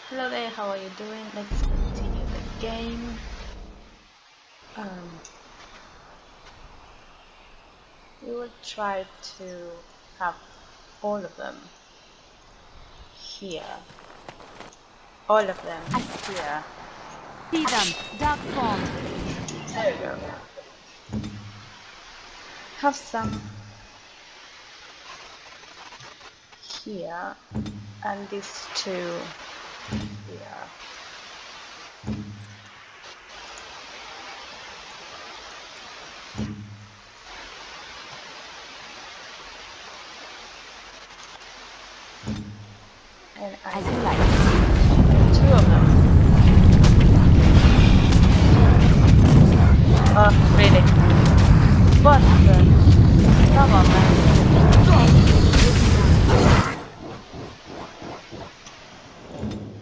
Hello there, how are you doing? Let's continue the game. We will try to have all of them here. All of them here. See them, dark form. There we go. Have some here and these two here. And As you like. two of them. Oh, really? What the? Come on, man.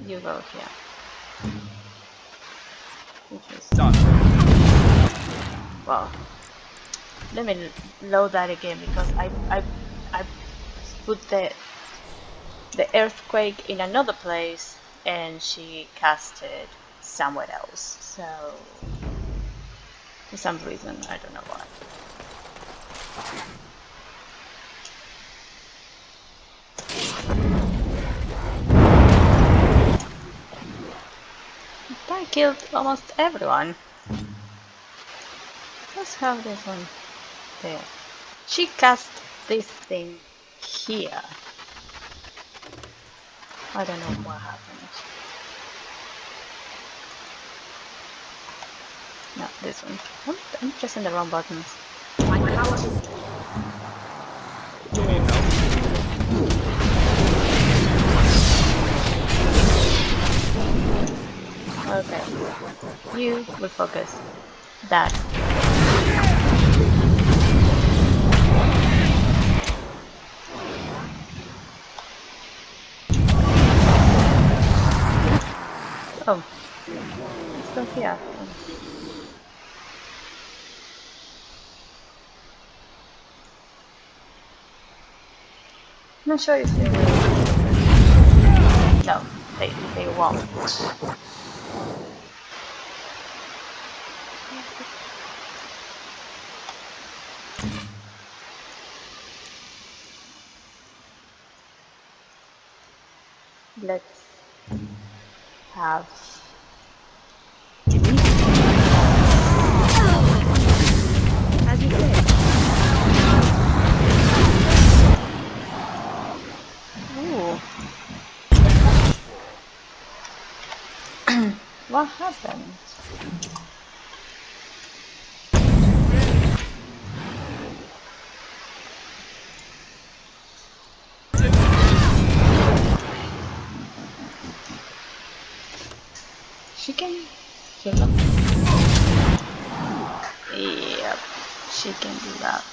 You go here. Interesting. Well, let me load that again because I put the earthquake in another place and she cast it somewhere else. So for some reason I don't know why. I killed almost everyone. Let's have this one there. She cast this thing here. I don't know what happened. No, this one. I'm pressing the wrong buttons. Okay. You will focus. That. Oh. Let's go here. I'm not sure if they will. No, they won't. Let's have As you say. ooh. What happened? She can heal them. Yep, she can do that.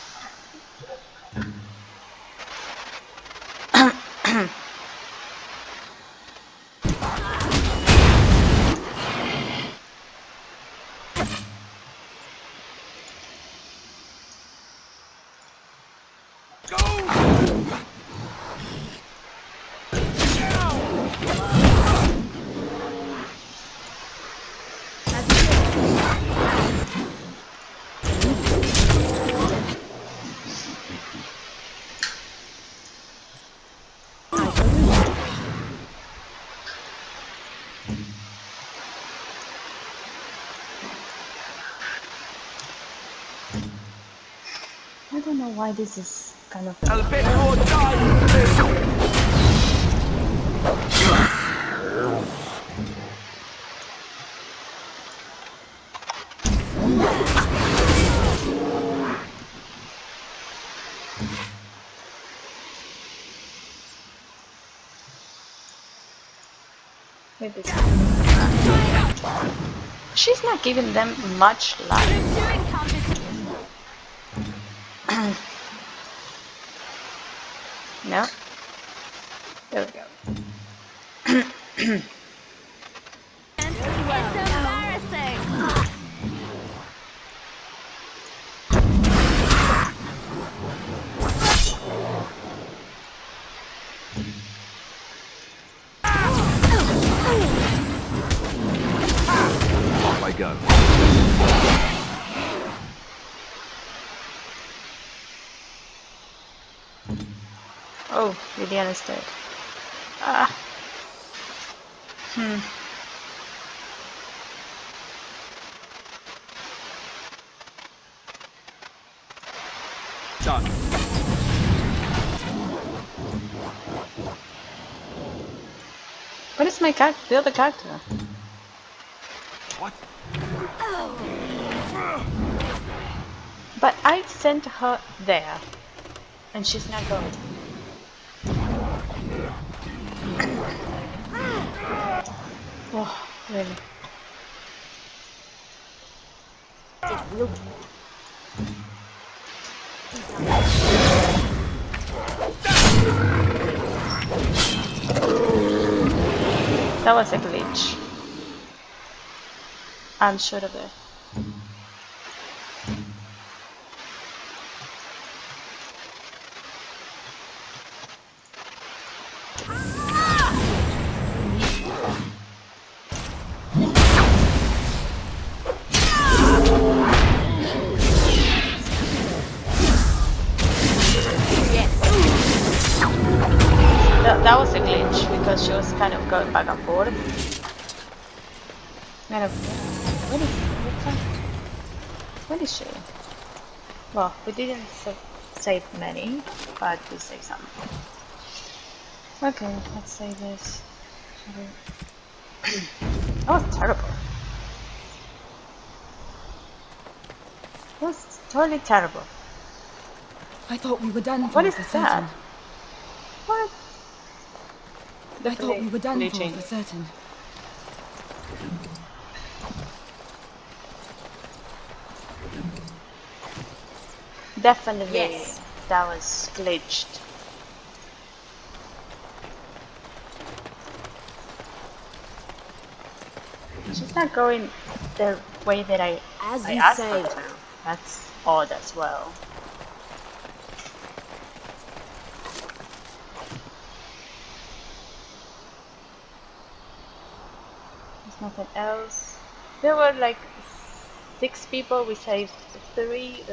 I don't know why this is kind of. Maybe she's not giving them much life. No? There we go. It's embarrassing. go. Oh, Liliana's dead. Ah. Done. What is my character? The other character? What? But I sent her there, and she's not going. Oh, really? That was a glitch. I'm sure of it. That was a glitch because she was kind of going back and forth. Kind of. What is she? Well, we didn't save many, but we saved some. Okay, let's save this. That was terrible. That was totally terrible. I thought we were done for. What is for that? certain. What? I thought we were done Glitching. for certain. Definitely, Yes. that was glitched. She's not going the way that I As you asked say. her to. That's odd as well. There's nothing else. There were like 6 people. We saved 3.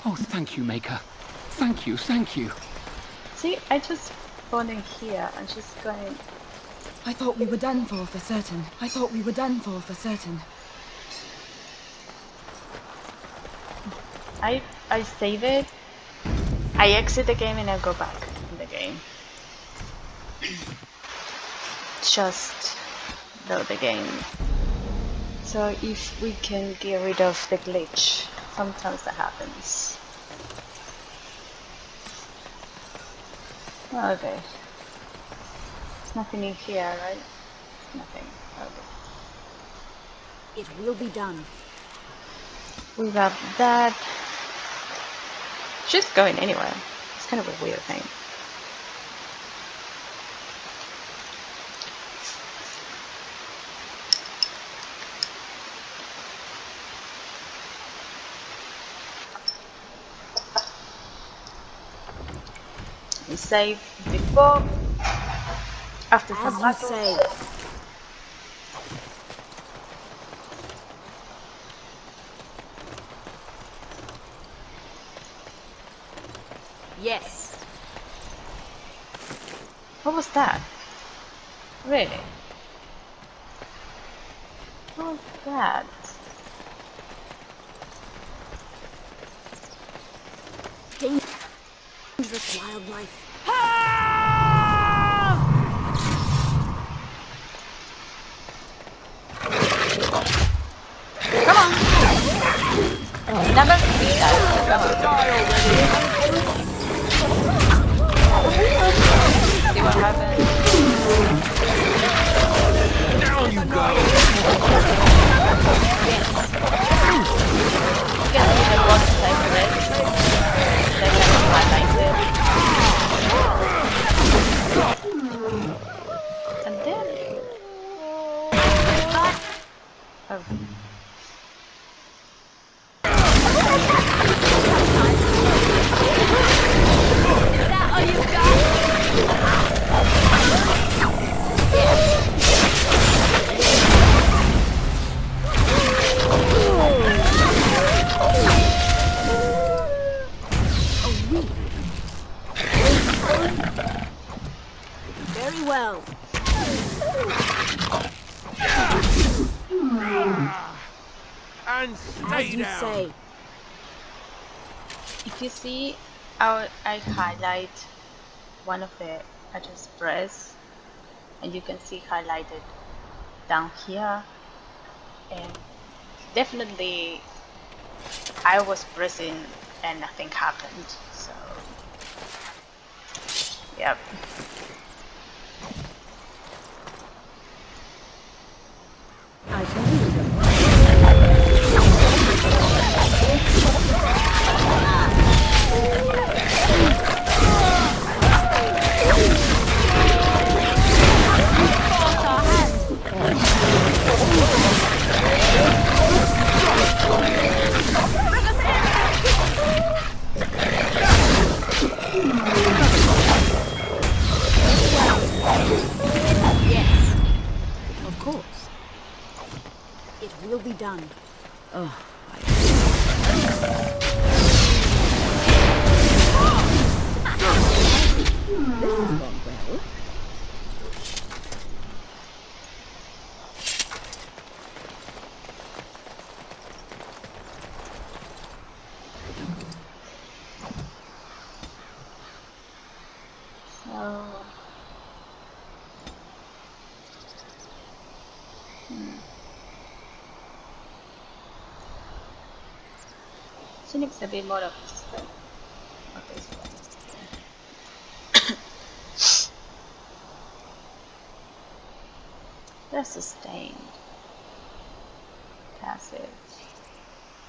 Oh, thank you, Maker. Thank you, thank you. See, I just spawned in here and she's going. I thought we were done for certain. I thought we were done for certain. I save it. I exit the game and I go back in the game. Just load the game. So if we can get rid of the glitch, sometimes that happens. Okay. There's nothing in here, right? Nothing. Okay. It will be done. We got that. She's going anywhere. It's kind of a weird thing. We saved before, after some As you battles. say. Yes. What was that? Really? What was that? Dangerous wildlife. Come on! Never see that. See what happens. Down you go! You can see the boss type of it. They can highlight it. And then... Oh. And stay As you down. say. If you see, I highlight one of the adjust press, and you can see highlighted down here, and definitely I was pressing and nothing happened, so yep. I shall use them. Yes. Of course. It will be done. Oh, this has gone well. So she needs a bit more of this one. Of this one. They're sustained. Passive.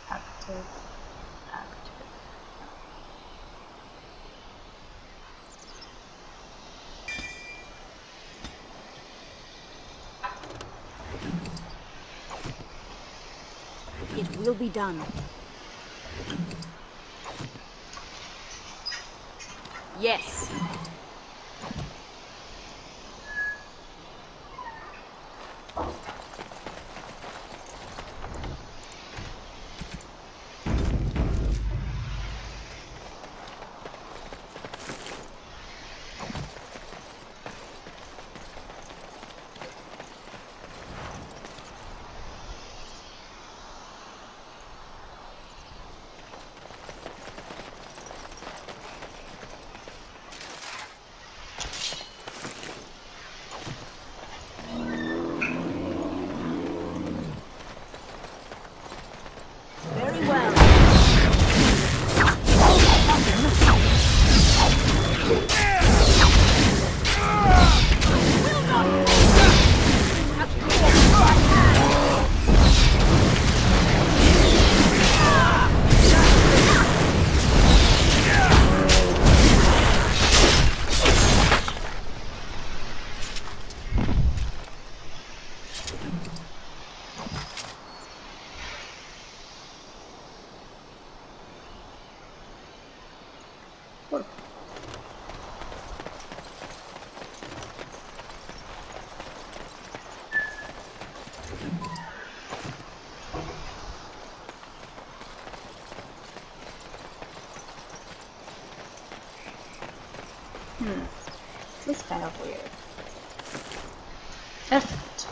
Active. Active. It will be done. Yes. Very well. Cool. This is kind of weird. Effort.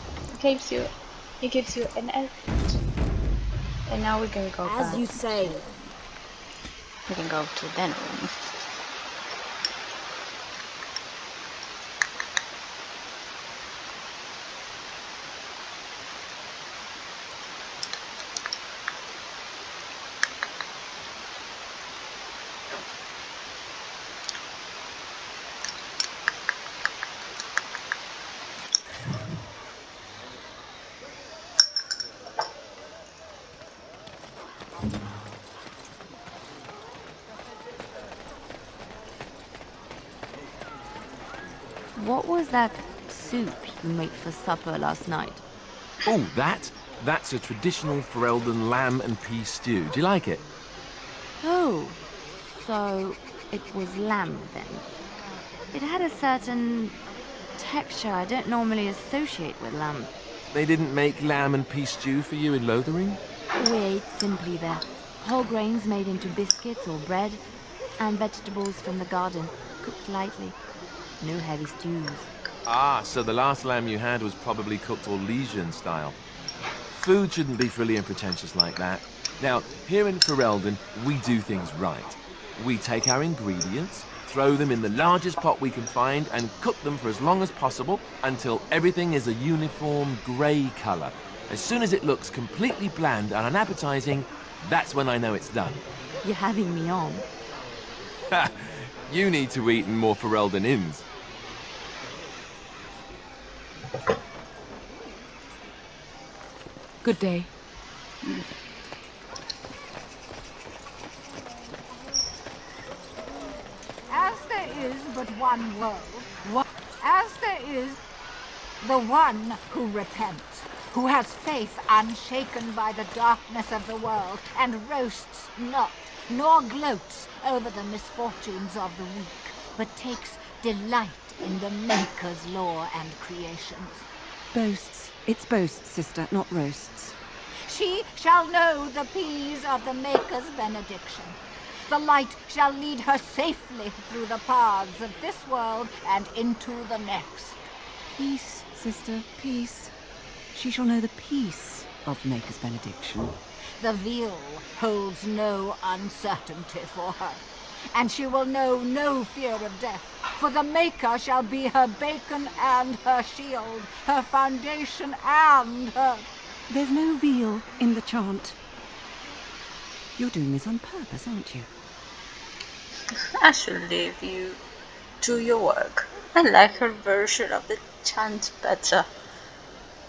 It gives you an effort. And now we can go As back you say. we can go to den room. What was that soup you made for supper last night? Oh, that's a traditional Ferelden lamb and pea stew. Do you like it? Oh, so it was lamb then. It had a certain texture I don't normally associate with lamb. They didn't make lamb and pea stew for you in Lothering? We ate simply there. Whole grains made into biscuits or bread, and vegetables from the garden, cooked lightly. No heavy stews. Ah, so the last lamb you had was probably cooked Orlesian style. Food shouldn't be frilly and pretentious like that. Now, here in Ferelden, we do things right. We take our ingredients, throw them in the largest pot we can find, and cook them for as long as possible until everything is a uniform grey colour. As soon as it looks completely bland and unappetizing, that's when I know it's done. You're having me on. You need to eat in more Ferelden inns. Good day. As there is but one world, as there is the one who repents, who has faith unshaken by the darkness of the world, and roasts not, nor gloats over the misfortunes of the weak, but takes delight in the Maker's law and creations. Boasts. It's boasts, sister, not roasts. She shall know the peace of the Maker's benediction. The light shall lead her safely through the paths of this world and into the next. Peace, sister, peace. She shall know the peace of Maker's benediction. The veil holds no uncertainty for her, and she will know no fear of death, for the Maker shall be her beacon and her shield, her foundation and her... There's no veal in the chant. You're doing this on purpose, aren't you? I should leave you to your work. I like her version of the chant better.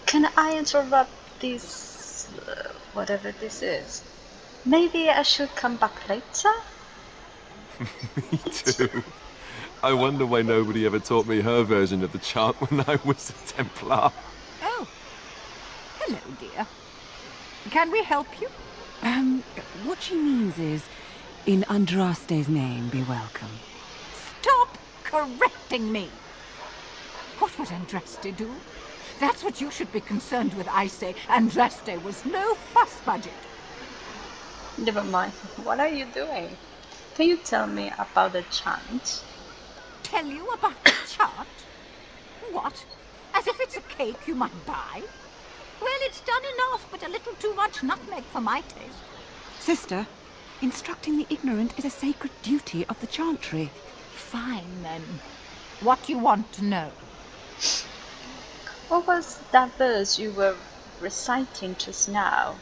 Can I interrupt this, whatever this is? Maybe I should come back later? Me too. I wonder why nobody ever taught me her version of the chant when I was a Templar. Oh, hello, dear. Can we help you? What she means is, in Andraste's name, be welcome. Stop correcting me! What would Andraste do? That's what you should be concerned with, I say. Andraste was no fuss budget. Never mind. What are you doing? Can you tell me about the chant? Tell you about the chart? What? As if it's a cake you might buy? Well, it's done enough, but a little too much nutmeg for my taste. Sister, instructing the ignorant is a sacred duty of the chantry. Fine, then. What do you want to know? What was that verse you were reciting just now?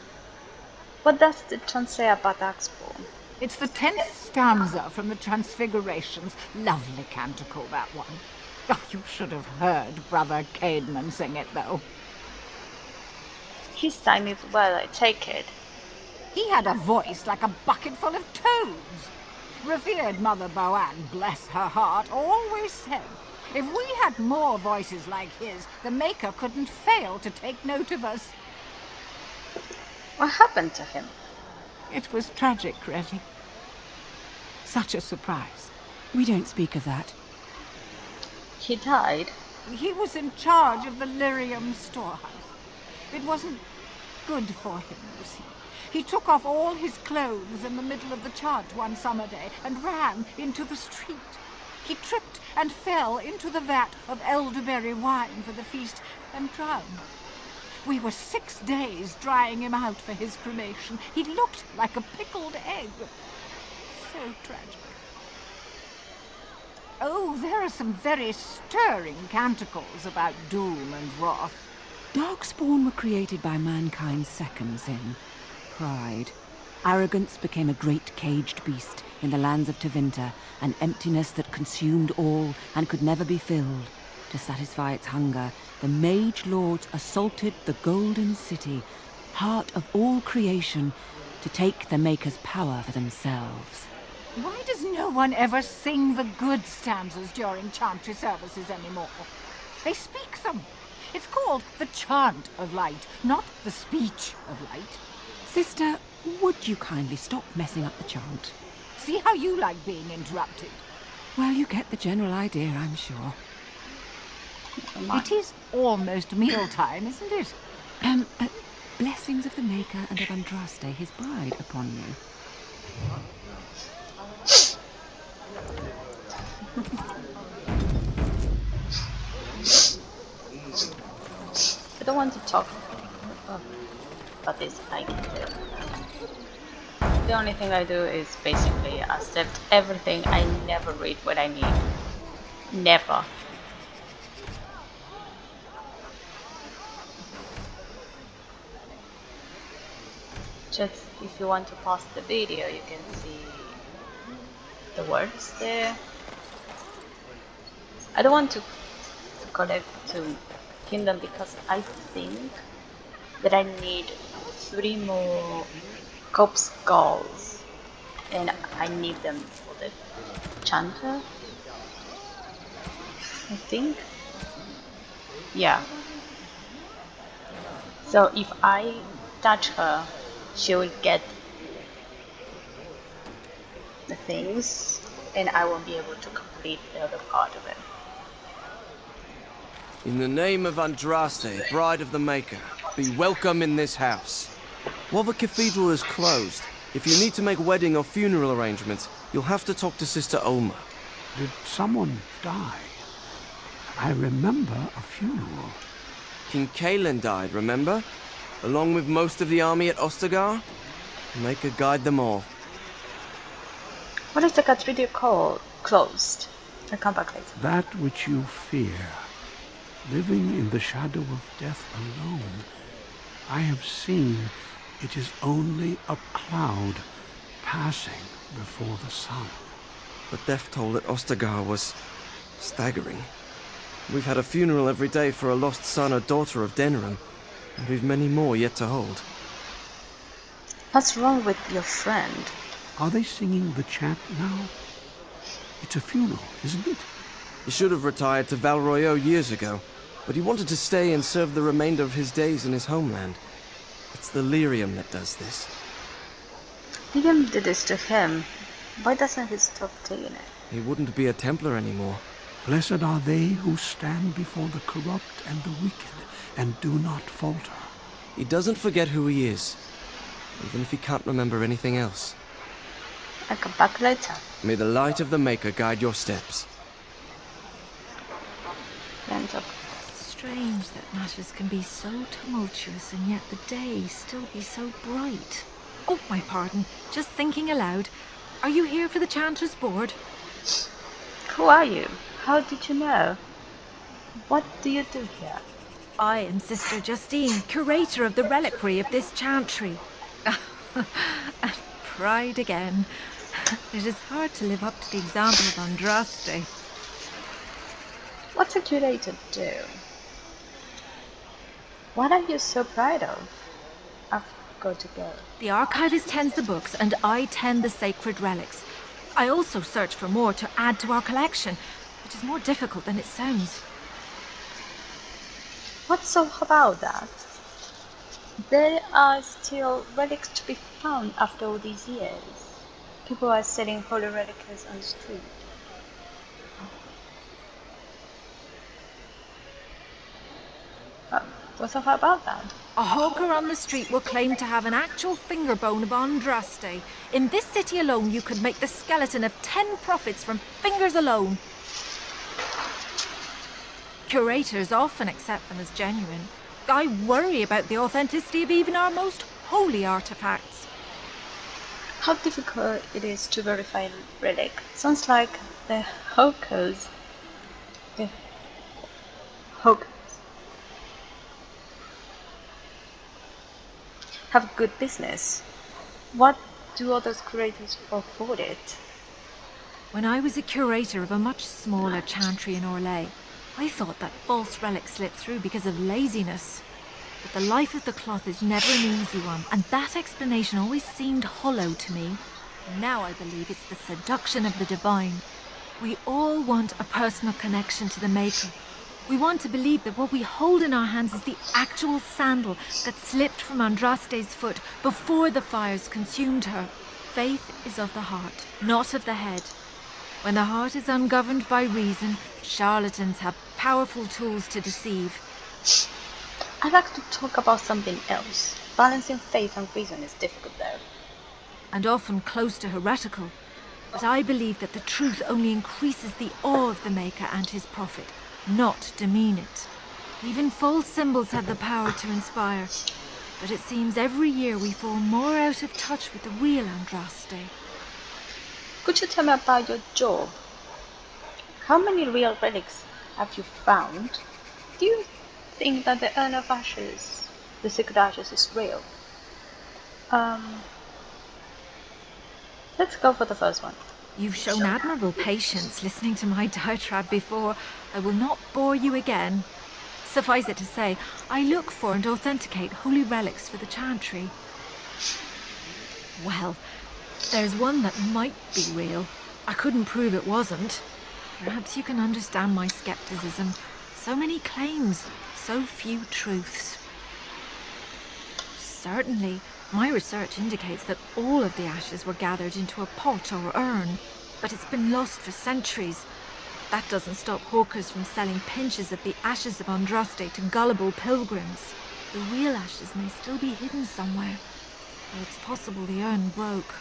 What does the chant say about Darkspawn? It's the 10th stanza from the Transfigurations. Lovely canticle, that one. Oh, you should have heard Brother Caedmon sing it, though. He sang it well, I take it. He had a voice like a bucket full of toads. Revered Mother Boann, bless her heart, always said, if we had more voices like his, the Maker couldn't fail to take note of us. What happened to him? It was tragic, really. Such a surprise. We don't speak of that. He died? He was in charge of the Lyrium storehouse. It wasn't good for him, you see. He took off all his clothes in the middle of the chant one summer day and ran into the street. He tripped and fell into the vat of elderberry wine for the feast and drowned. We were 6 days drying him out for his cremation. He looked like a pickled egg. So tragic. Oh, there are some very stirring canticles about doom and wrath. Darkspawn were created by mankind's second sin, pride. Arrogance became a great caged beast in the lands of Tevinter, an emptiness that consumed all and could never be filled. To satisfy its hunger, the mage lords assaulted the Golden City, heart of all creation, to take the Maker's power for themselves. Why does no one ever sing the good stanzas during chantry services anymore? They speak them. It's called the chant of light, not the speech of light. Sister, would you kindly stop messing up the chant? See how you like being interrupted. Well, you get the general idea, I'm sure. It is almost mealtime, isn't it? Blessings of the Maker and of Andraste, his bride, upon you. I don't want to talk about this. I can do. The only thing I do is basically accept everything. I never read what I need. Never. Just if you want to pause the video, you can see the words there. I don't want to collect to Kingdom because I think that I need 3 more Cope Skulls and I need them for the Chanter, I think. Yeah. So if I touch her, she will get the things and I won't be able to complete the other part of it. In the name of Andraste, Bride of the Maker, be welcome in this house. While the cathedral is closed, if you need to make wedding or funeral arrangements, you'll have to talk to Sister Olma. Did someone die? I remember a funeral. King Kalen died, remember? Along with most of the army at Ostagar? Maker guide them all. What is the cathedral called? Closed. I'll come back later. That which you fear, living in the shadow of death alone, I have seen it is only a cloud passing before the sun. The death toll at Ostagar was staggering. We've had a funeral every day for a lost son or daughter of Denerim, and we've many more yet to hold. What's wrong with your friend? Are they singing the chant now? It's a funeral, isn't it? He should have retired to Val Royeaux years ago, but he wanted to stay and serve the remainder of his days in his homeland. It's the Lyrium that does this. Liam did this to him. Why doesn't he stop taking it? He wouldn't be a Templar anymore. Blessed are they who stand before the corrupt and the wicked and do not falter. He doesn't forget who he is, even if he can't remember anything else. I'll come back later. May the light of the Maker guide your steps. End of. Strange that matters can be so tumultuous and yet the day still be so bright. Oh, my pardon. Just thinking aloud. Are you here for the Chanter's Board? Who are you? How did you know? What do you do here? I am Sister Justine, curator of the reliquary of this chantry. And pride again. It is hard to live up to the example of Andraste. What's a curator do? What are you so proud of? I've got to go. The archivist tends the books and I tend the sacred relics. I also search for more to add to our collection, which is more difficult than it sounds. What's so about that? There are still relics to be found after all these years. People are selling holy relics on the street. What's so hard about that? A hawker on the street will claim to have an actual finger bone of Andraste. In this city alone, you could make the skeleton of 10 prophets from fingers alone. Curators often accept them as genuine. I worry about the authenticity of even our most holy artifacts. How difficult it is to verify a relic. Sounds like the hawkers. The hawkers have good business. What do others curators afford it? When I was a curator of a much smaller chantry in Orlais, I thought that false relics slipped through because of laziness. But the life of the cloth is never an easy one, and that explanation always seemed hollow to me. Now I believe it's the seduction of the divine. We all want a personal connection to the Maker. We want to believe that what we hold in our hands is the actual sandal that slipped from Andraste's foot before the fires consumed her. Faith is of the heart, not of the head. When the heart is ungoverned by reason, charlatans have powerful tools to deceive. I'd like to talk about something else. Balancing faith and reason is difficult though. And often close to heretical. But I believe that the truth only increases the awe of the Maker and his prophet, not demean it. Even false symbols have the power to inspire. But it seems every year we fall more out of touch with the real Andraste. Could you tell me about your job? How many real relics have you found? Do you think that the Urn of Ashes, the Sacred Ashes, is real? Let's go for the first one. You've shown admirable patience listening to my diatribe before. I will not bore you again. Suffice it to say, I look for and authenticate holy relics for the Chantry. Well, there's one that might be real. I couldn't prove it wasn't. Perhaps you can understand my skepticism. So many claims, so few truths. Certainly, my research indicates that all of the ashes were gathered into a pot or urn, but it's been lost for centuries. That doesn't stop hawkers from selling pinches of the ashes of Andraste to gullible pilgrims. The real ashes may still be hidden somewhere, or it's possible the urn broke.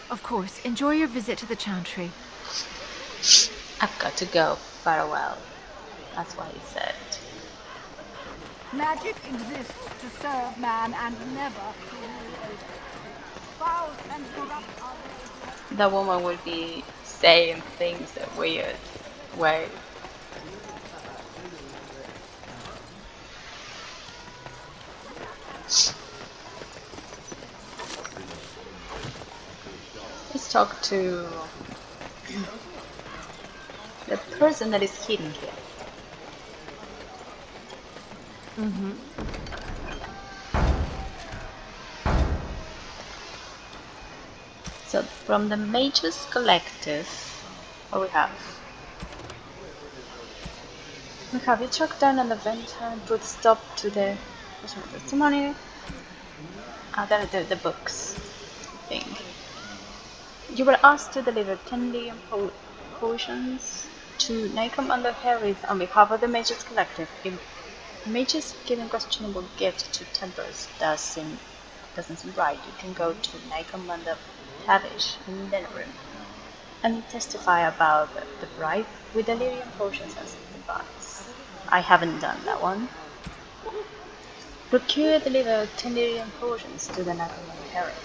Of course, enjoy your visit to the Chantry. I've got to go. Farewell. That's what he said. Magic exists to serve man and never to rule over. Foul and corrupt are those. The woman will be saying things a weird way. Let's talk to the person that is hidden here. So from the Mages Collective, what we have? You track down an event and put stop to the testimony. The books thing. You were asked to deliver 10 Liam potions to Necromunda Harith on behalf of the Mages Collective. If Mages giving questionable gifts to temples doesn't seem right, you can go to Necromunda Tavish in Denerim and testify about the bribe with delirium potions as advice. I haven't done that one. Procure deliver 10 delirium potions to the Necromunda Harith.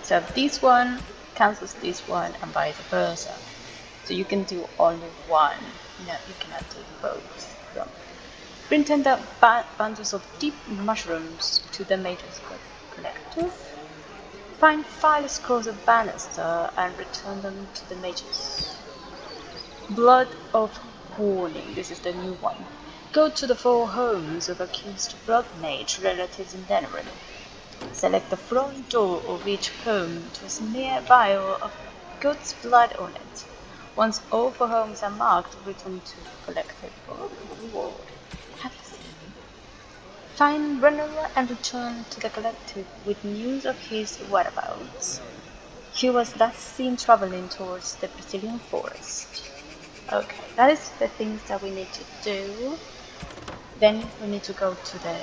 So this one cancels this one and vice versa. So you can do only one. No, you cannot do both. So, bring 10 bundles of deep mushrooms to the Mages Collective. Find 5 scrolls of Bannister and return them to the Mages. Blood of Warning. This is the new one. Go to the 4 homes of accused blood mage relatives in Denerim. Select the front door of each home to a smear vial of goat's blood on it. Once all 4 homes are marked, return to collected for reward. Have you seen? Find Runner and return to the collective with news of his whereabouts. He was last seen traveling towards the Brazilian forest. Okay, that is the things that we need to do. Then we need to go to the...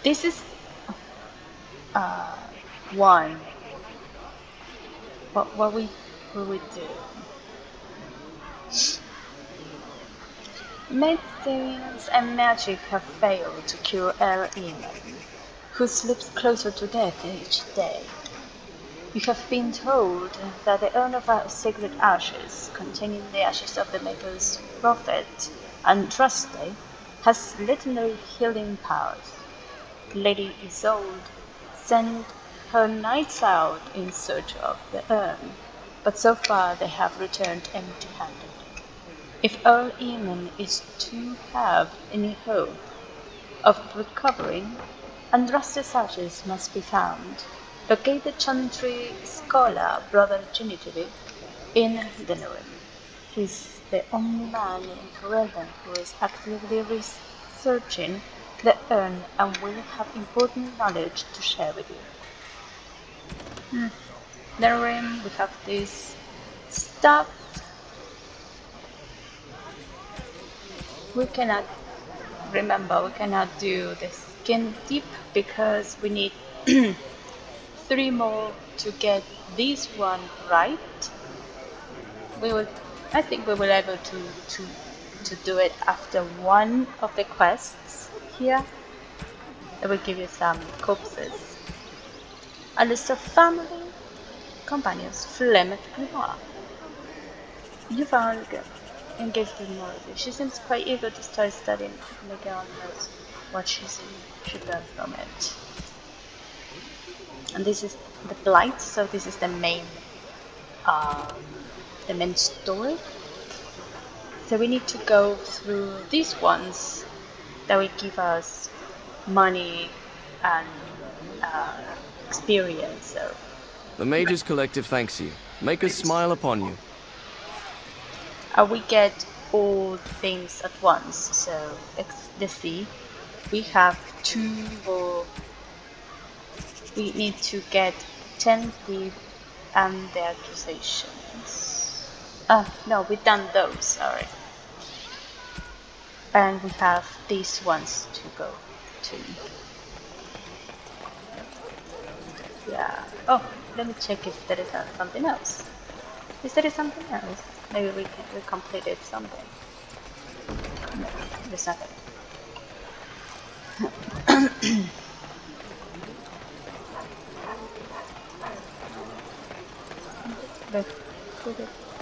This is one. What will we do? Medicines and magic have failed to cure El Iman, who slips closer to death each day. You have been told that the urn of sacred ashes, containing the ashes of the Maker's prophet Andraste, has little healing powers. Lady Isolde sent her knights out in search of the urn, but so far they have returned empty-handed. If Earl Eamon is to have any hope of recovering, Andraste's ashes must be found. Locate the Chantry scholar, Brother Genitive, in Denerim. He's the only man in Ferelden who is actively researching the urn and will have important knowledge to share with you. Denerim, we have this stuff. We cannot do the skin deep because we need 3 more to get this one right. I think we will able to to do it after one of the quests here. That will give you some corpses. A list of family, companions, Flemeth Grimoire. You found girl. Engaged with Morley. She seems quite eager to start studying. Miguel knows what she should learn from it. And this is the Blight, so this is the main story. So we need to go through these ones that will give us money and experience. So The Mages Collective thanks you. Make us smile upon you. we get all things at once. So let's see. We have 2 more. We need to get 10 thief and the accusations. No, we've done those, sorry. And we have these ones to go to. Yeah. Oh, let me check if there is something else. Is there something else? Maybe we completed something. No, there's nothing.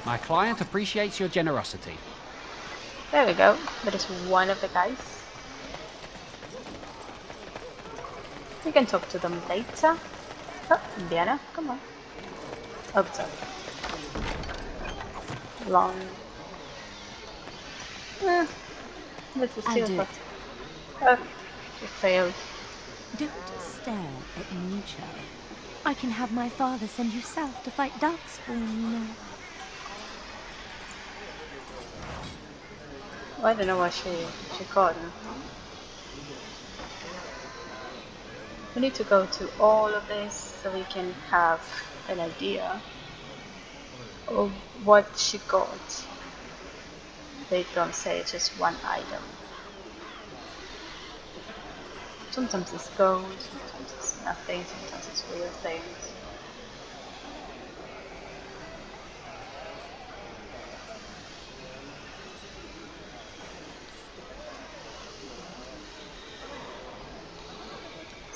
My client appreciates your generosity. There we go. That is one of the guys. We can talk to them later. Oh, Indiana, come on. Oh, sorry. Long. Let's just see I'll do what. it. Oh, you failed. Don't stare at me, Charlie. I can have my father send you south to fight Darkspawn, you know. Well, I don't know what she got. We need to go to all of this so we can have an idea of what she got. They don't say it's just one item. Sometimes it's gold, sometimes it's nothing, sometimes it's real things.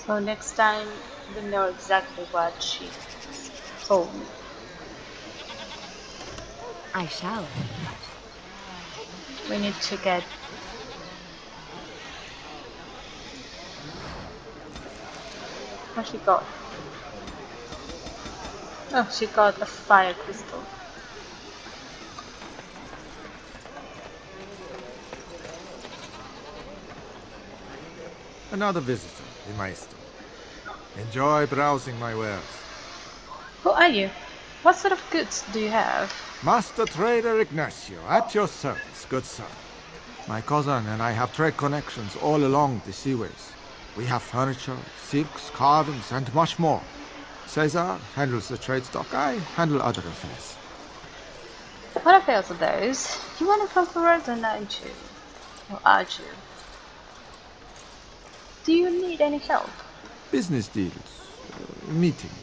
So next time we know exactly what she told me. I shall. We need to get what she got. Oh, she got a fire crystal. Another visitor in my store. Enjoy browsing my wares. Who are you? What sort of goods do you have? Master Trader Ignacio, at your service, good sir. My cousin and I have trade connections all along the seaways. We have furniture, silks, carvings, and much more. Cesar handles the trade stock. I handle other affairs. What affairs are those? You want to come for Ferelden, aren't you? Or are you? Do you need any help? Business deals, meetings.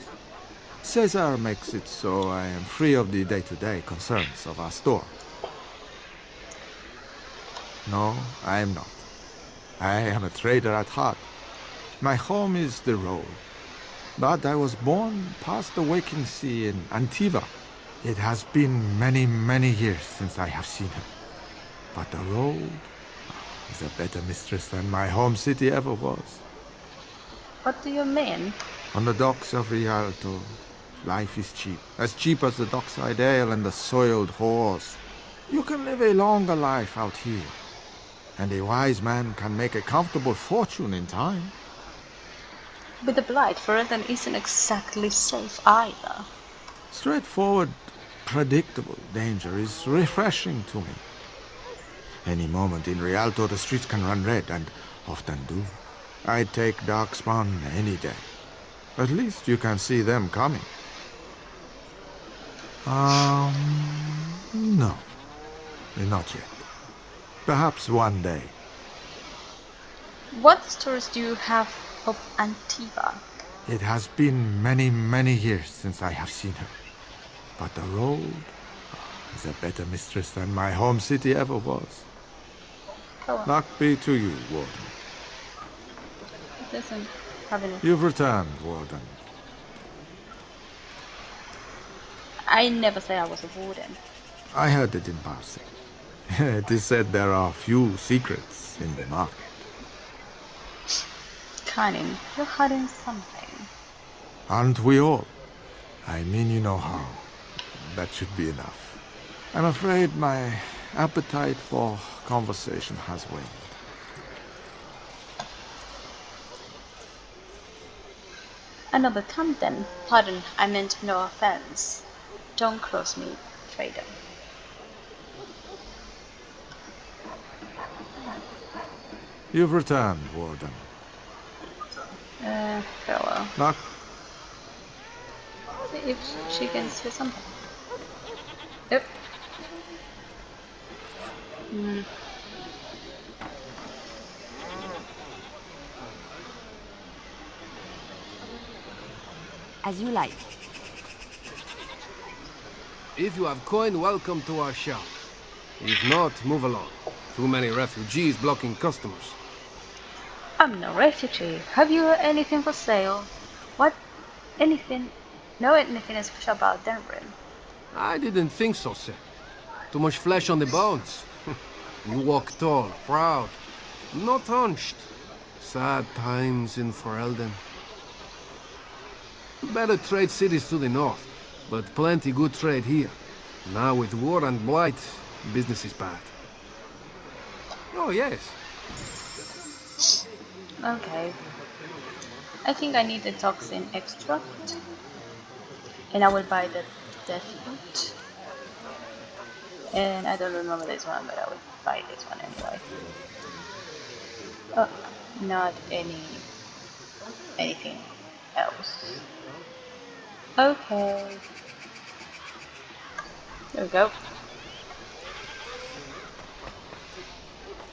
Cesar makes it so I am free of the day-to-day concerns of our store. No, I am not. I am a trader at heart. My home is the road. But I was born past the waking sea in Antiva. It has been many, many years since I have seen her. But the road is a better mistress than my home city ever was. What do you mean? On the docks of Rialto, life is cheap. As cheap as the dockside ale and the soiled horse. You can live a longer life out here. And a wise man can make a comfortable fortune in time. With the Blight, Ferelden isn't exactly safe either. Straightforward, predictable danger is refreshing to me. Any moment in Rialto the streets can run red, and often do. I'd take Darkspawn any day. At least you can see them coming. No. Not yet. Perhaps one day. What stories do you have of Antiva? It has been many, many years since I have seen her. But the road is a better mistress than my home city ever was. Go on. Knock be to you, Warden. It doesn't have any. You've returned, Warden. I never say I was a warden. I heard it in passing. It is said there are few secrets in the market. Cunning. You're hiding something. Aren't we all? I mean you know how. That should be enough. I'm afraid my appetite for conversation has waned. Another time then. Pardon, I meant no offense. Don't cross me, traitor. You've returned, Warden. Farewell. Knock. See if she can say something. Yep. As you like. If you have coin, welcome to our shop. If not, move along. Too many refugees blocking customers. I'm no refugee. Have you anything for sale? What? Anything? Know anything special about Denver? I didn't think so, sir. Too much flesh on the bones. You walk tall, proud, not hunched. Sad times in Ferelden. Better trade cities to the north, but plenty good trade here. Now with war and blight, business is bad. Oh, yes. Okay. I think I need the toxin extract. And I will buy the death root. And I don't remember this one, but I will buy this one anyway. Oh, not anything else. Okay. There we go.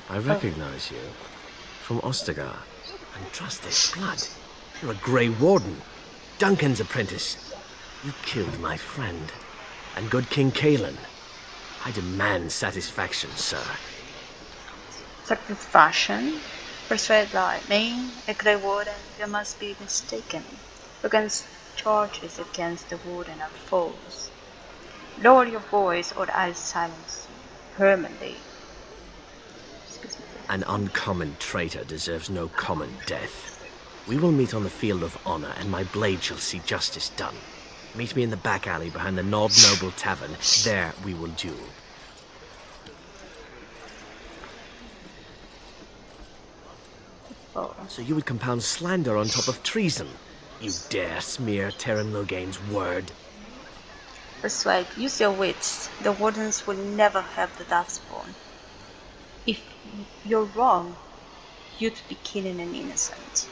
I recognize you from Ostagar. And trust this blood. You're a Grey Warden, Duncan's apprentice. You killed my friend and good King Cailan. I demand satisfaction, sir. Satisfaction? Persuade like me, a Grey Warden, you must be mistaken. Against charges against the Warden are false. Lower your voice or I'll silence you permanently. An uncommon traitor deserves no common death. We will meet on the field of honor, and my blade shall see justice done. Meet me in the back alley behind the Nord Noble Tavern. There we will duel. Oh. So you would compound slander on top of treason? You dare smear Terran Logain's word? Persuade, use your wits. The Wardens will never have the Darkspawn. If you're wrong, you'd be killing an innocent.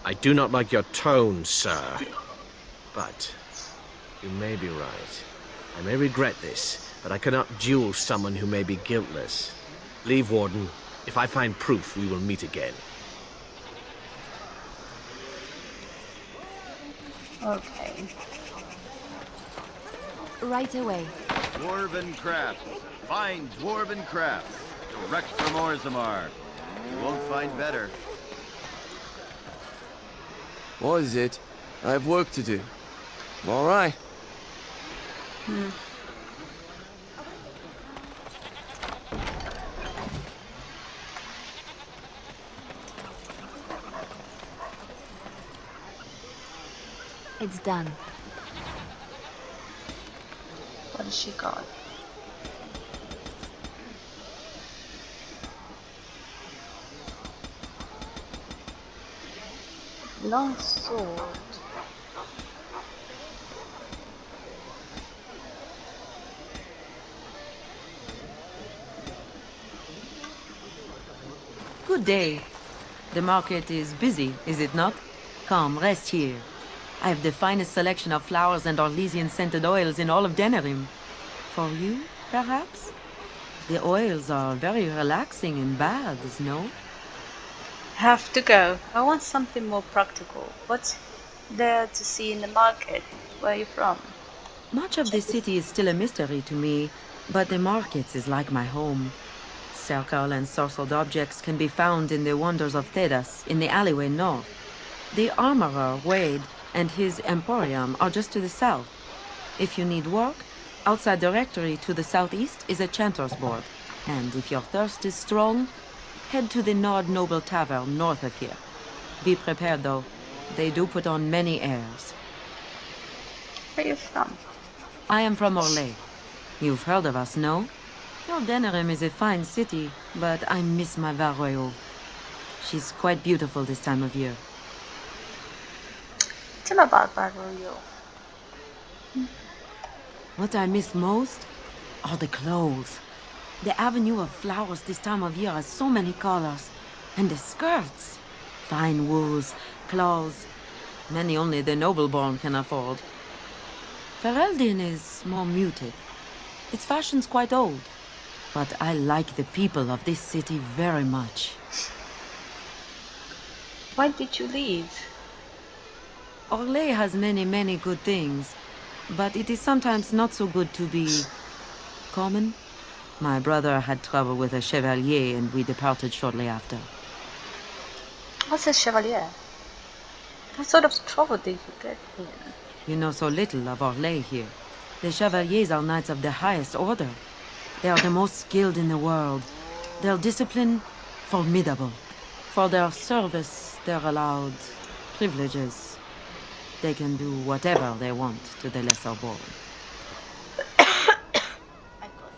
I do not like your tone, sir. But you may be right. I may regret this, but I cannot duel someone who may be guiltless. Leave, Warden. If I find proof, we will meet again. Okay. Right away. Dwarven crafts. Fine dwarven crafts. Direct from Orzammar. You won't find better. What is it? I have work to do. All right. It's done. What has she got? Long sword. Good day. The market is busy, is it not? Come, rest here. I have the finest selection of flowers and Orlesian-scented oils in all of Denerim. For you, perhaps? The oils are very relaxing in baths, no? Have to go. I want something more practical. What's there to see in the market? Where are you from? Much of the city is still a mystery to me, but the markets is like my home. Circle and sorcered objects can be found in the wonders of Thedas, in the alleyway north. The armorer, Wade, and his emporium are just to the south. If you need work, outside the rectory to the southeast is a chanter's board. And if your thirst is strong, head to the Nord Noble Tavern north of here. Be prepared, though. They do put on many airs. Where are you from? I am from Orlais. You've heard of us, no? Your Denerim is a fine city, but I miss my Varoyo. She's quite beautiful this time of year. Tell me about Varoyo. What I miss most are the clothes. The avenue of flowers this time of year has so many colors. And the skirts. Fine wools, cloths. Many only the noble-born can afford. Ferelden is more muted. Its fashion's quite old. But I like the people of this city very much. Why did you leave? Orlais has many, many good things. But it is sometimes not so good to be common. My brother had trouble with a chevalier and we departed shortly after. What's a chevalier? What sort of trouble did you get in? You know so little of Orlais here. The chevaliers are knights of the highest order. They are the most skilled in the world. Their discipline, formidable. For their service, they're allowed privileges. They can do whatever they want to the lesser born. I got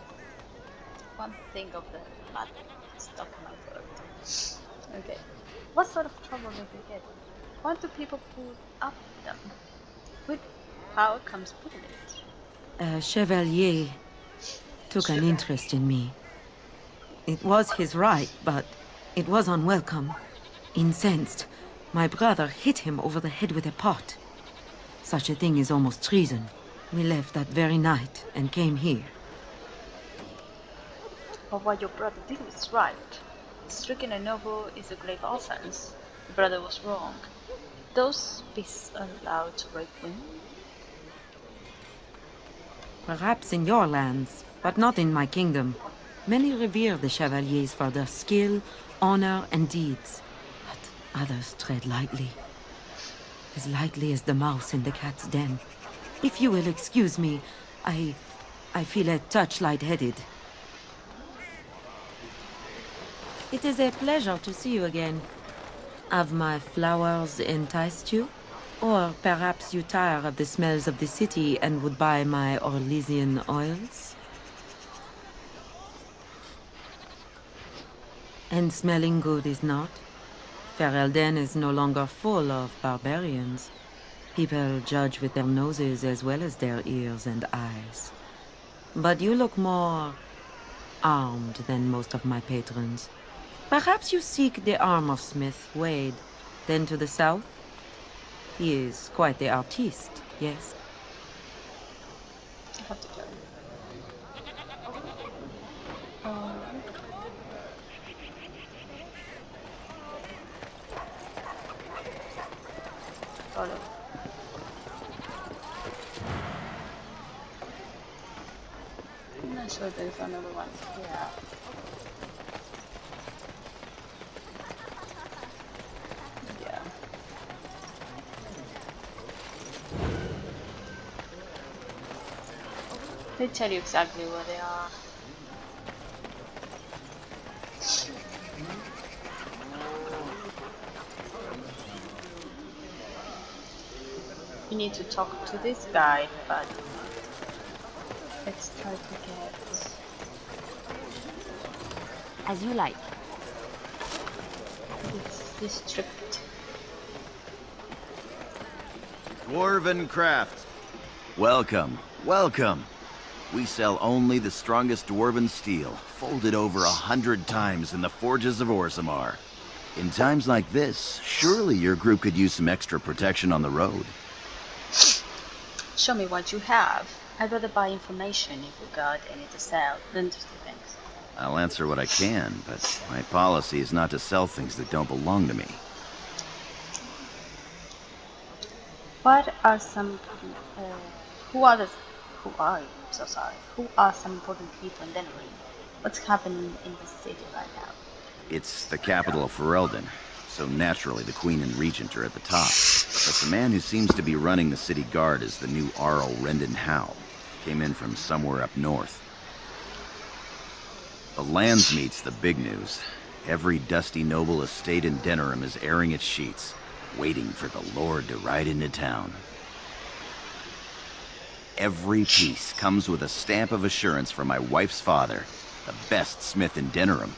one thing of the blood stuck in my throat. Okay. What sort of trouble did they get? Why do people put up with them? With power comes privilege. A chevalier took an interest in me. It was his right, but it was unwelcome. Incensed, my brother hit him over the head with a pot. Such a thing is almost treason. We left that very night and came here. But what your brother did was right. Striking a noble is a grave offense. Your brother was wrong. Those beasts are allowed to rape women? Perhaps in your lands, but not in my kingdom. Many revere the chevaliers for their skill, honor, and deeds. But others tread lightly. As lightly as the mouse in the cat's den. If you will excuse me, I feel a touch lightheaded. It is a pleasure to see you again. Have my flowers enticed you? Or perhaps you tire of the smells of the city and would buy my Orlesian oils? And smelling good is not? Ferelden is no longer full of barbarians. People judge with their noses as well as their ears and eyes. But you look more armed than most of my patrons. Perhaps you seek the armorsmith, Wade. Then to the south? He is quite the artiste, yes? I have to go. Follow. I'm not sure there's another one. Yeah. Yeah. They tell you exactly where they are. You need to talk to this guy, but let's try to get As you like. this district. Dwarven craft. Welcome, welcome. We sell only the strongest dwarven steel, folded over 100 times in the forges of Orzammar. In times like this, surely your group could use some extra protection on the road. Show me what you have. I'd rather buy information if you got any to sell than just things. I'll answer what I can, but my policy is not to sell things that don't belong to me. What are some who are the who are you? I'm so sorry. Who are some important people in Denver? What's happening in the city right now? It's the capital of Ferelden, so naturally the Queen and Regent are at the top. But the man who seems to be running the city guard is the new Arl Rendon Howe. Came in from somewhere up north. The Landsmeet's the big news. Every dusty noble estate in Denerim is airing its sheets, waiting for the Lord to ride into town. Every piece comes with a stamp of assurance from my wife's father, the best smith in Denerim.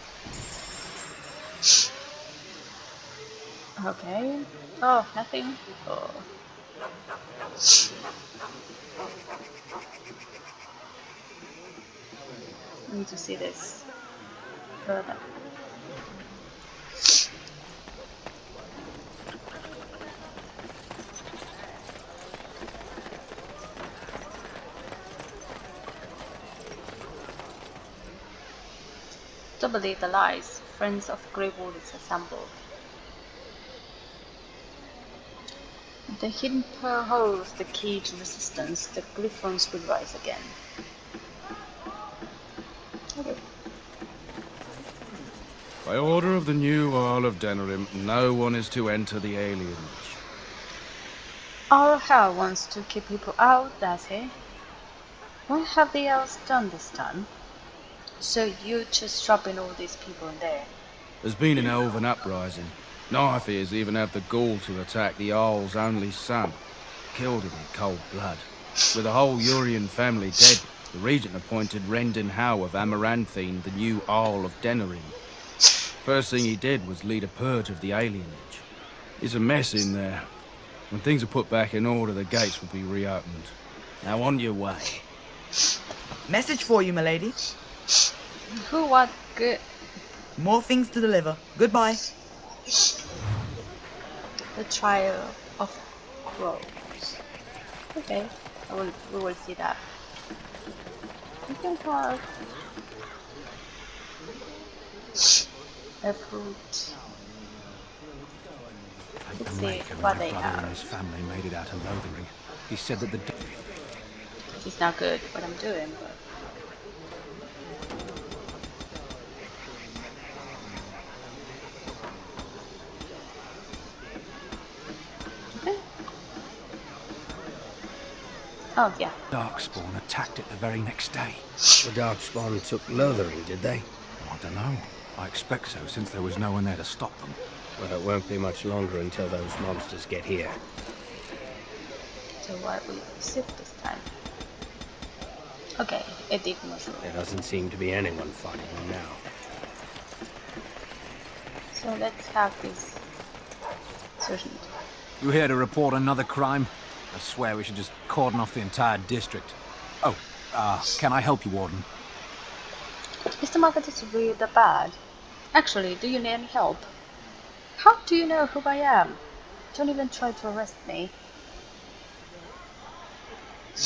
Okay. Oh, nothing. Oh. I need to see this further. Don't believe the lies. Friends of Greywood is assembled. The hidden pearl holds the key to resistance. The Griffons will rise again. Okay. By order of the new Earl of Denerim, no one is to enter the alienage. Our Hal wants to keep people out, does he? What have the elves done this time? So you just dropping all these people in there? There's been an elven uprising. Knife ears even have the gall to attack the Earl's only son. Killed him in cold blood. With the whole Urian family dead, the regent appointed Rendon Howe of Amaranthine the new Earl of Denerim. First thing he did was lead a purge of the alienage. It's a mess in there. When things are put back in order, the gates will be reopened. Now on your way. Message for you, milady. Who, what, good? More things to deliver. Goodbye. The trial of crows. Okay, we will see that. We can have a fruit. Let's see what they have. And his family made it out of Lothering. He said that the... It's not good what I'm doing, but... Okay. Oh, yeah. Darkspawn attacked it the very next day. The Darkspawn took Lothering, did they? I don't know. I expect so, since there was no one there to stop them. Well, it won't be much longer until those monsters get here. So what we sit this time? Okay, it did mushroom. There doesn't seem to be anyone fighting them now. So let's have this sergeant. You here to report another crime? I swear we should just cordon off the entire district. Oh, can I help you, Warden? Mr. Market is really that bad. Actually, do you need any help? How do you know who I am? Don't even try to arrest me.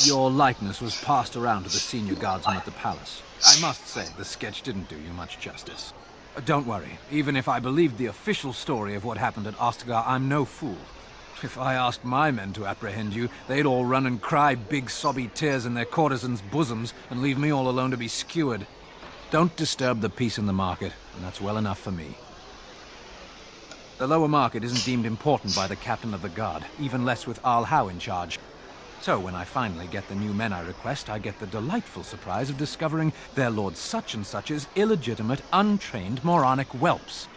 Your likeness was passed around to the senior guardsmen at the palace. I must say, the sketch didn't do you much justice. Don't worry, even if I believed the official story of what happened at Ostagar, I'm no fool. If I asked my men to apprehend you, they'd all run and cry big sobby tears in their courtesans' bosoms and leave me all alone to be skewered. Don't disturb the peace in the market, and that's well enough for me. The lower market isn't deemed important by the captain of the guard, even less with Arl Howe in charge. So when I finally get the new men I request, I get the delightful surprise of discovering their Lord Such-and-Such's illegitimate, untrained, moronic whelps.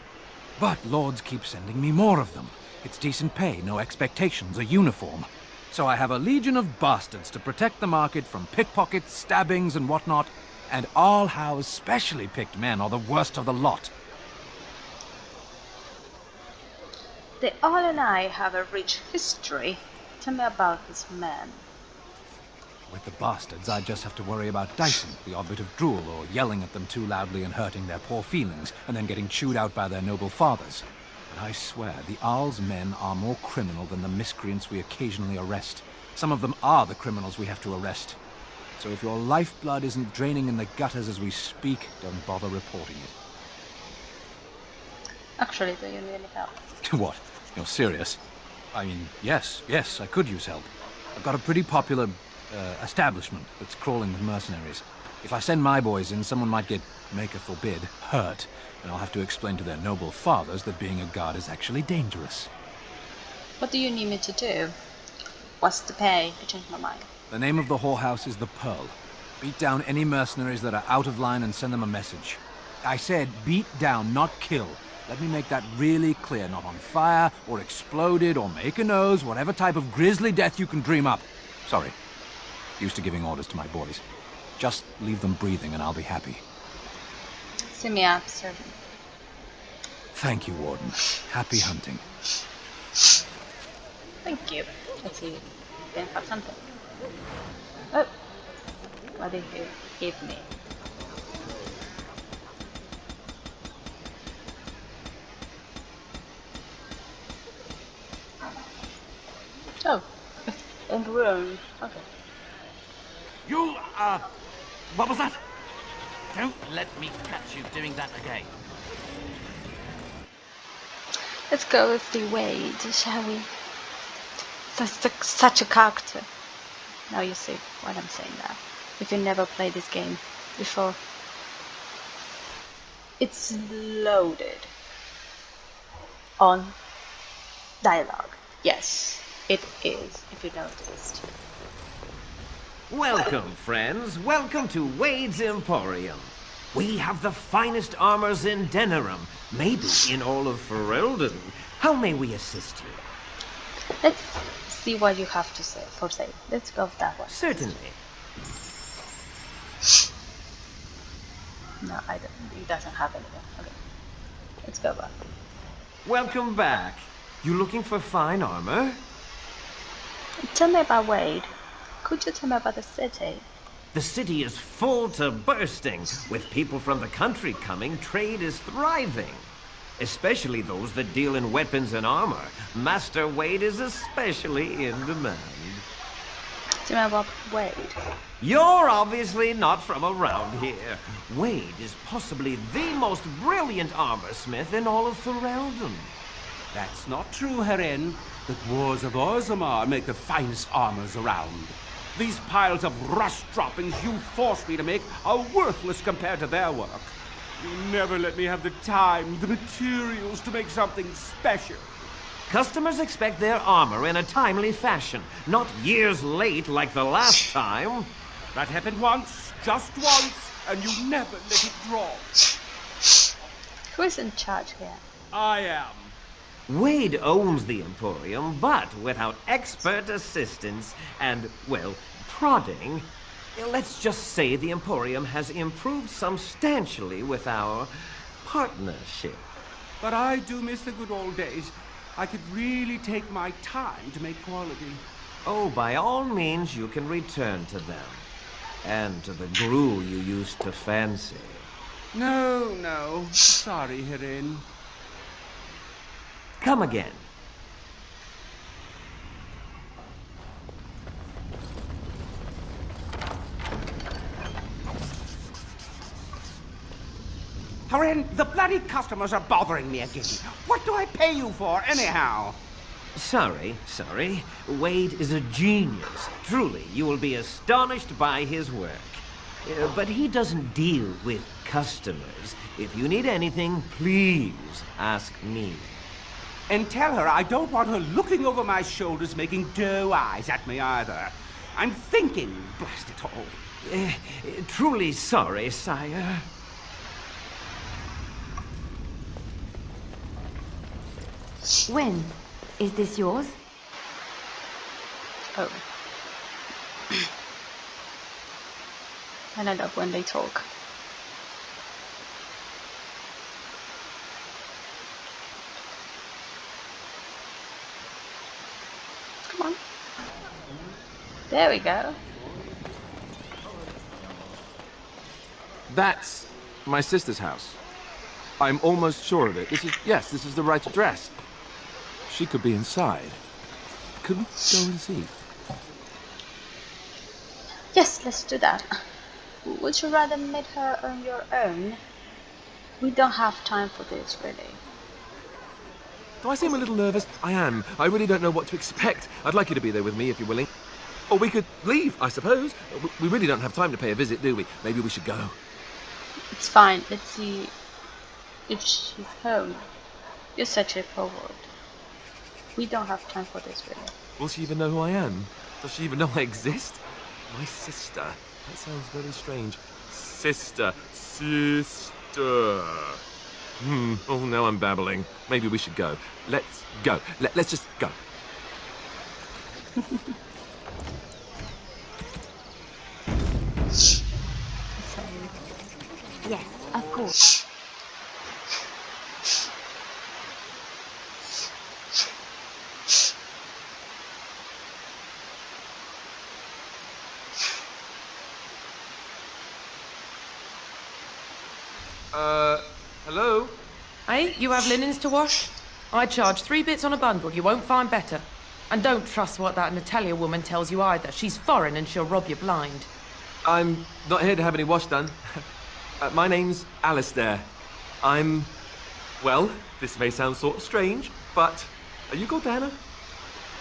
But lords keep sending me more of them. It's decent pay, no expectations, a uniform. So I have a legion of bastards to protect the market from pickpockets, stabbings, and whatnot, and Arl Howe's specially picked men are the worst of the lot. The Arl and I have a rich history. Tell me about this man. With the bastards, I just have to worry about Dyson, the odd bit of drool, or yelling at them too loudly and hurting their poor feelings, and then getting chewed out by their noble fathers. But I swear, the Arl's men are more criminal than the miscreants we occasionally arrest. Some of them are the criminals we have to arrest. So if your lifeblood isn't draining in the gutters as we speak, don't bother reporting it. Actually, do you need any help? What? You're serious? I mean, yes, I could use help. I've got a pretty popular establishment that's crawling with mercenaries. If I send my boys in, someone might get, maker forbid, hurt, and I'll have to explain to their noble fathers that being a guard is actually dangerous. What do you need me to do? What's the pay? I changed my mind. The name of the whorehouse is the Pearl. Beat down any mercenaries that are out of line and send them a message. I said beat down, not kill. Let me make that really clear. Not on fire, or exploded, or make a nose, whatever type of grisly death you can dream up. Sorry. Used to giving orders to my boys. Just leave them breathing and I'll be happy. See me up, servant. Thank you, Warden. Happy hunting. Thank you. Let's see. Then have something. Oh. What did you give me? Oh. And ruin. Okay. You, what was that? Don't let me catch you doing that again. Let's go with the Wade, shall we? Such a character. Now you see what I'm saying now. If you never played this game before. It's loaded on dialogue. Yes, it is, if you noticed. Welcome, friends. Welcome to Wade's Emporium. We have the finest armors in Denerim, maybe in all of Ferelden. How may we assist you? Let's see what you have to say for sale. Let's go with that one. Certainly. No, I don't. He doesn't have anything. Okay. Let's go back. Welcome back. You looking for fine armor? Tell me about Wade. Could you tell me about the city? The city is full to bursting. With people from the country coming, trade is thriving. Especially those that deal in weapons and armor. Master Wade is especially in demand. Tell me about Wade. You're obviously not from around here. Wade is possibly the most brilliant armorsmith in all of Ferelden. That's not true, Heren. The dwarves of Orzammar make the finest armors around. These piles of rust droppings you force me to make are worthless compared to their work. You never let me have the time, the materials to make something special. Customers expect their armor in a timely fashion, not years late like the last time. That happened once, just once, and you never let it drop. Who is in charge here? I am. Wade owns the Emporium, but without expert assistance and, well, prodding, let's just say the Emporium has improved substantially with our partnership. But I do miss the good old days. I could really take my time to make quality. Oh, by all means, you can return to them. And to the gruel you used to fancy. No. Sorry, Heren. Come again. Heren, the bloody customers are bothering me again. What do I pay you for, anyhow? Sorry. Wade is a genius. Truly, you will be astonished by his work. But he doesn't deal with customers. If you need anything, please ask me. And tell her I don't want her looking over my shoulders making doe eyes at me either. I'm thinking, blast it all. Truly sorry, sire. When? Is this yours? Oh. And I love when they talk. Come on. There we go. That's my sister's house. I'm almost sure of it. This is the right address. She could be inside. Could we go and see? Yes, let's do that. Would you rather meet her on your own? We don't have time for this, really. Do I seem a little nervous? I am. I really don't know what to expect. I'd like you to be there with me if you're willing. Or we could leave, I suppose. We really don't have time to pay a visit, do we? Maybe we should go. It's fine. Let's see if she's home. You're such a forward. We don't have time for this, really. Will she even know who I am? Does she even know I exist? My sister. That sounds very strange. Sister. Oh, now I'm babbling. Maybe we should go. Let's go. Let's just go. Yes, of course. Hello? Hey, you have linens to wash? I charge 3 bits on a bundle. You won't find better. And don't trust what that Natalia woman tells you either. She's foreign and she'll rob you blind. I'm not here to have any wash done. My name's Alistair. Well, this may sound sort of strange, but are you Gordana?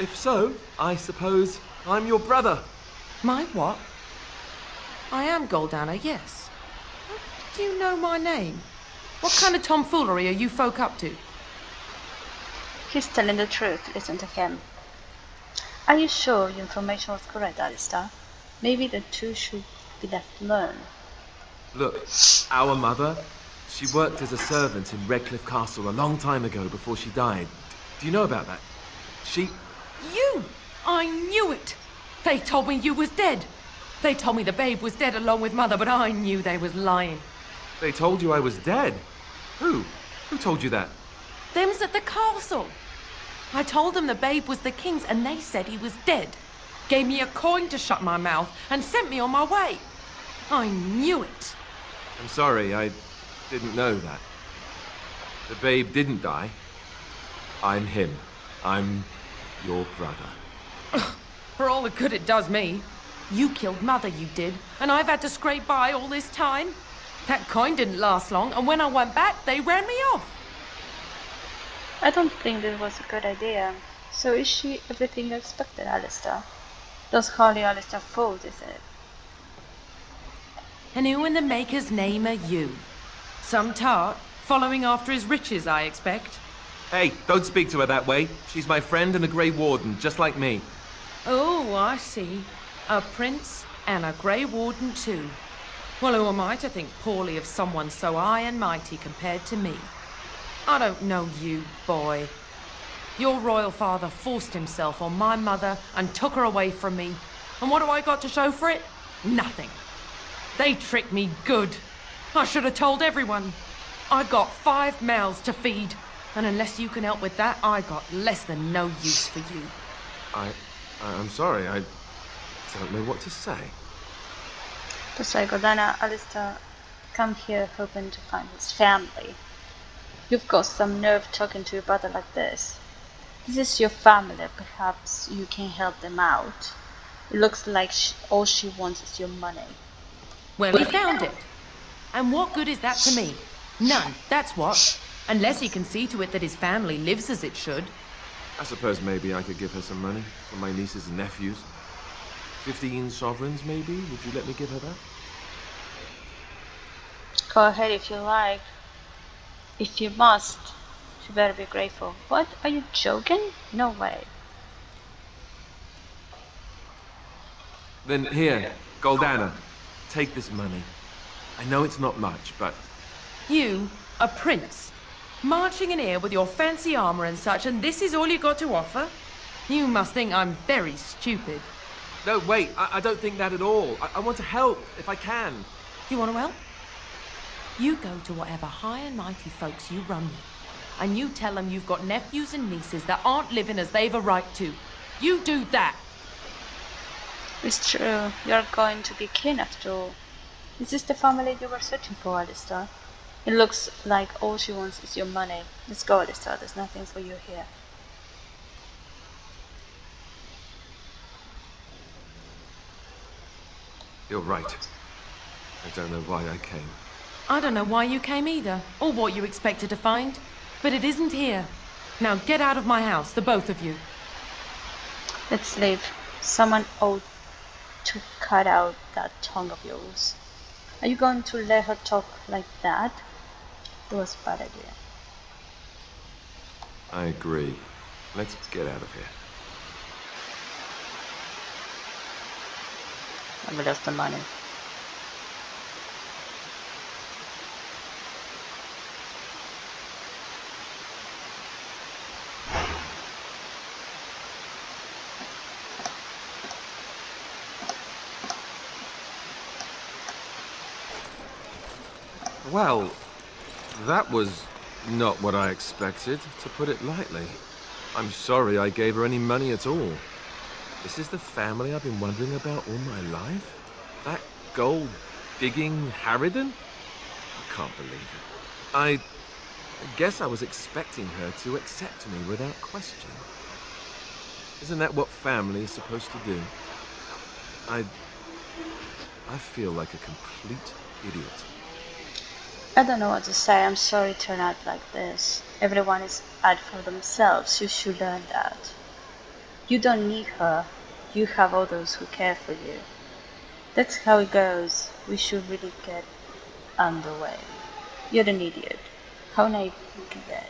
If so, I suppose I'm your brother. My what? I am Goldana, yes. Do you know my name? What kind of tomfoolery are you folk up to? He's telling the truth, listen to him. Are you sure your information was correct, Alistair? Maybe the two should be left alone. Look, our mother, she worked as a servant in Redcliffe Castle a long time ago before she died. Do you know about that? You! I knew it! They told me you was dead. They told me the babe was dead along with mother, but I knew they was lying. They told you I was dead? Who? Who told you that? Them's at the castle. I told them the babe was the king's and they said he was dead. Gave me a coin to shut my mouth and sent me on my way. I knew it. I'm sorry, I didn't know that. The babe didn't die. I'm him. I'm your brother. For all the good it does me. You killed mother, you did, and I've had to scrape by all this time. That coin didn't last long, and when I went back, they ran me off. I don't think this was a good idea. So is she everything you expected, Alistair? That's hardly Alistair's fault, is it? And who in the maker's name are you? Some tart, following after his riches, I expect. Hey, don't speak to her that way. She's my friend and a Grey Warden, just like me. Oh, I see. A prince and a Grey Warden too. Well, who am I to think poorly of someone so high and mighty compared to me? I don't know you, boy. Your royal father forced himself on my mother and took her away from me. And what do I got to show for it? Nothing. They tricked me good. I should have told everyone. I got 5 mouths to feed. And unless you can help with that, I got less than no use for you. I'm sorry, I don't know what to say. To say, Gordana, Alistair come here hoping to find his family. You've got some nerve talking to your brother like this. This is your family, perhaps you can help them out. It looks like all she wants is your money. Well, he found it. And what good is that to me? None, that's what. Unless he can see to it that his family lives as it should. I suppose maybe I could give her some money for my nieces and nephews. 15 sovereigns, maybe? Would you let me give her that? Go ahead if you like. If you must, you better be grateful. What? Are you joking? No way. Then here, Goldana, take this money. I know it's not much, but... You, a prince, marching in here with your fancy armor and such, and this is all you got to offer? You must think I'm very stupid. No, wait, I don't think that at all. I want to help, if I can. You want to help? You go to whatever high and mighty folks you run with, and you tell them you've got nephews and nieces that aren't living as they've a right to. You do that. It's true. You're going to be king after all. Is this the family you were searching for, Alistair? It looks like all she wants is your money. Let's go, Alistair. There's nothing for you here. You're right. I don't know why I came. I don't know why you came either, or what you expected to find. But it isn't here. Now get out of my house, the both of you. Let's leave. Someone ought to cut out that tongue of yours. Are you going to let her talk like that? It was a bad idea. I agree. Let's get out of here. And we lost the money. Well, that was not what I expected, to put it lightly. I'm sorry I gave her any money at all. This is the family I've been wondering about all my life? That gold-digging harridan? I can't believe it. I guess I was expecting her to accept me without question. Isn't that what family is supposed to do? I feel like a complete idiot. I don't know what to say. I'm sorry it turned out like this. Everyone is out for themselves. You should learn that. You don't need her. You have others who care for you. That's how it goes. We should really get underway. You're an idiot. How naive you can get.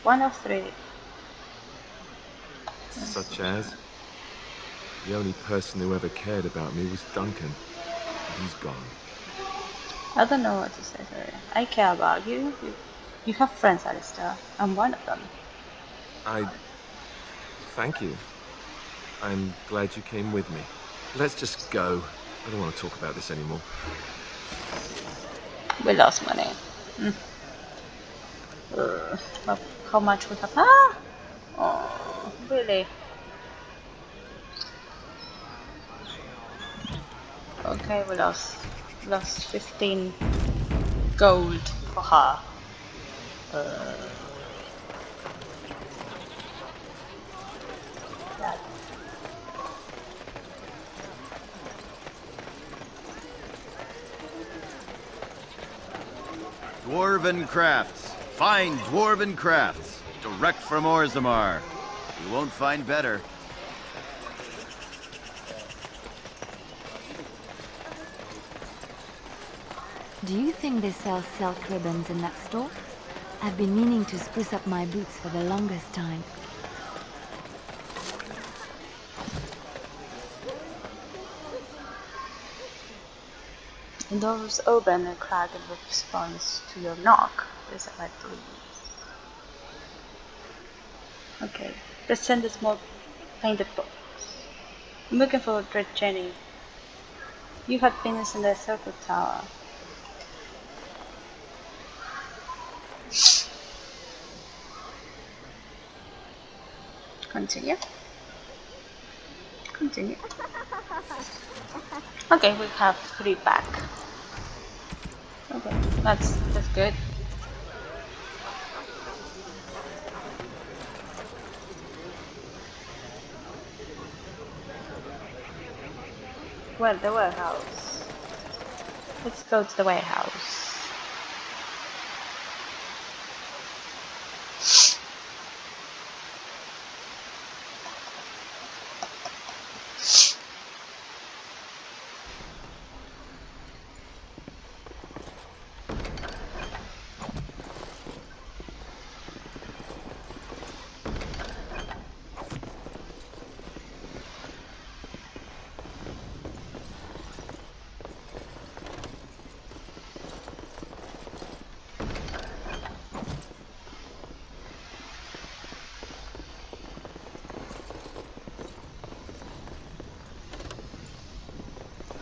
One of three. Such as? The only person who ever cared about me was Duncan. And he's gone. I don't know what to say, sorry. I care about you. You have friends, Alistair. I'm one of them. Thank you. I'm glad you came with me. Let's just go. I don't want to talk about this anymore. We lost money. How much we have? Ah! Oh, really? Okay, we lost 15 gold for her. Yeah. Dwarven crafts. Fine dwarven crafts. Direct from Orzammar. You won't find better. Do you think they sell silk ribbons in that store? I've been meaning to spruce up my boots for the longest time. The doors open and crack in response to your knock. There's a red breeze. Okay, present the small painted box. I'm looking for Dread Jenny. You had finished in the circle tower. Continue. Continue. Okay, we have 3 back. Okay, that's good. Well, the warehouse. Let's go to the warehouse.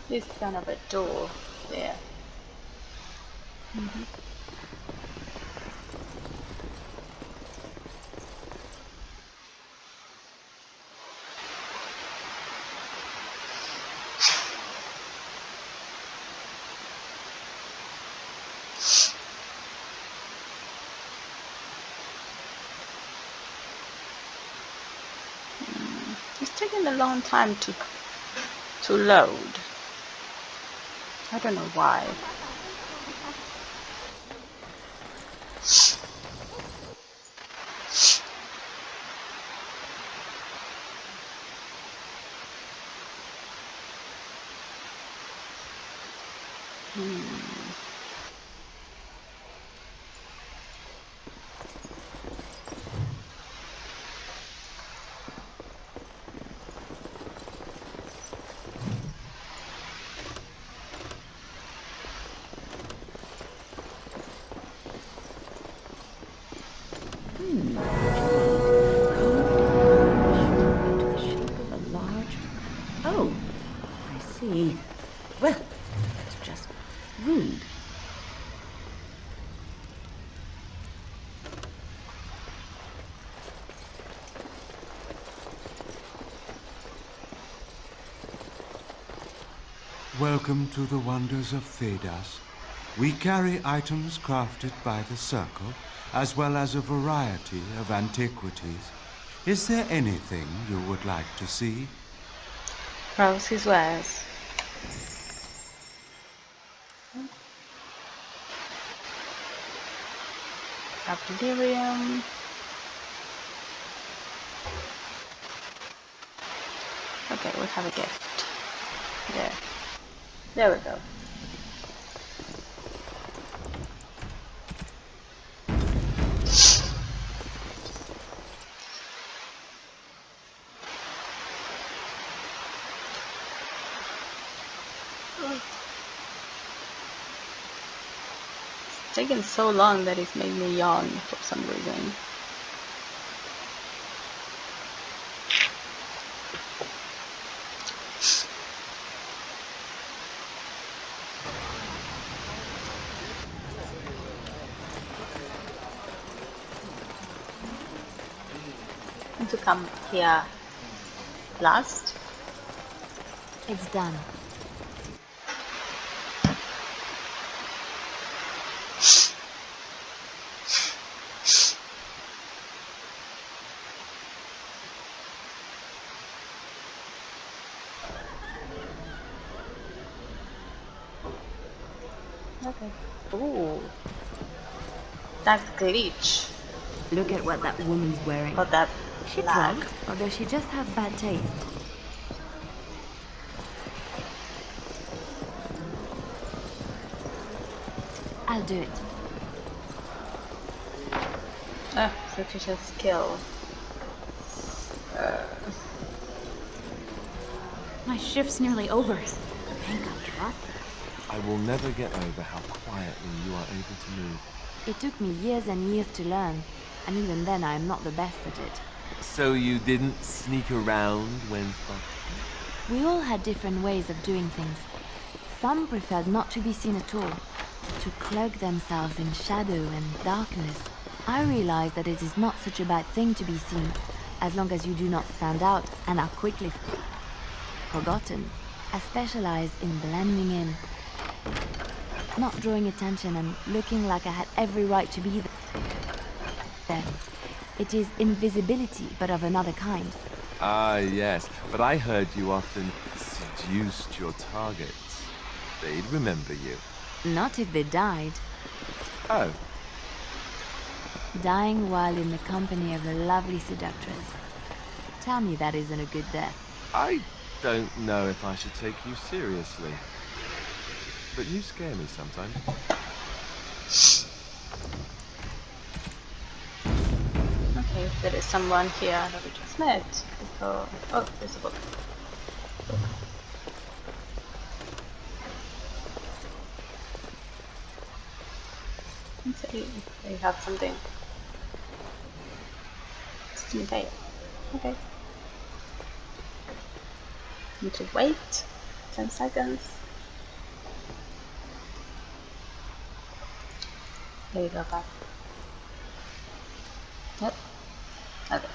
This kind of a door there. taking a long time to load. I don't know why. Oh, I see. Well, it's just rude. Welcome to the wonders of Thedas. We carry items crafted by the Circle, as well as a variety of antiquities. Is there anything you would like to see? Browse his wares. Delirium. Okay, we have a gift. There we go. It's taken so long that it's made me yawn for some reason. To come here last. It's done. Okay. Ooh. That glitch. Look at what that woman's wearing. But that Is she lag. drunk, or does she just have bad taste? I'll do it. Sufficient skill. My shift's nearly over. Thank God. I will never get over how quietly you are able to move. It took me years and years to learn, and even then I am not the best at it. So you didn't sneak around when... We all had different ways of doing things. Some preferred not to be seen at all, to cloak themselves in shadow and darkness. I realized that it is not such a bad thing to be seen, as long as you do not stand out and are quickly forgotten. I specialized in blending in, not drawing attention and looking like I had every right to be there. It is invisibility, but of another kind. Ah, yes, but I heard you often seduced your targets. They'd remember you. Not if they died. Oh. Dying while in the company of a lovely seductress. Tell me that isn't a good death. I don't know if I should take you seriously. But you scare me sometimes. Okay, there is someone here that we just met. Oh, there's a book. They have something. Okay. Okay. Need to wait 10 seconds. There you go, back. Yep. Okay.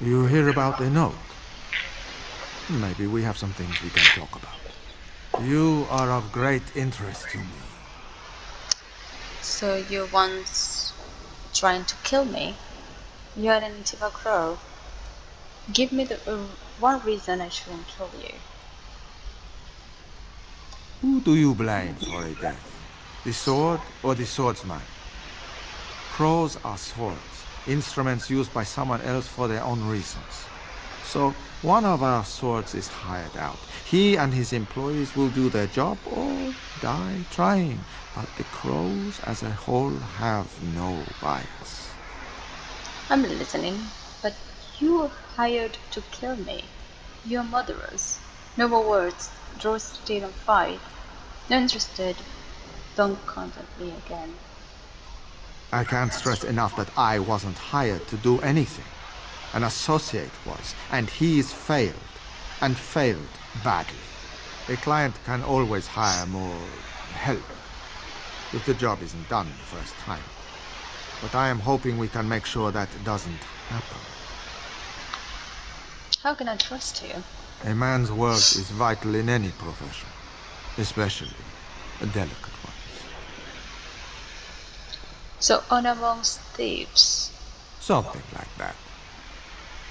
You hear about the note? Maybe we have some things we can talk about. You are of great interest to me. So you're once trying to kill me? You're an Antiva Crow. Give me the one reason I shouldn't kill you. Who do you blame for a death? The sword or the swordsman? Crows are swords, instruments used by someone else for their own reasons. So, one of our swords is hired out. He and his employees will do their job or die trying. But the crows as a whole have no bias. I'm listening, but you were hired to kill me. You're murderers. No more words. Draw, steal, and fight. Not interested. Don't contact me again. I can't stress enough that I wasn't hired to do anything. An associate was, and he's failed. And failed badly. A client can always hire more help if the job isn't done the first time. But I am hoping we can make sure that doesn't happen. How can I trust you? A man's word is vital in any profession, especially a delicate one. So honor amongst thieves. Something like that.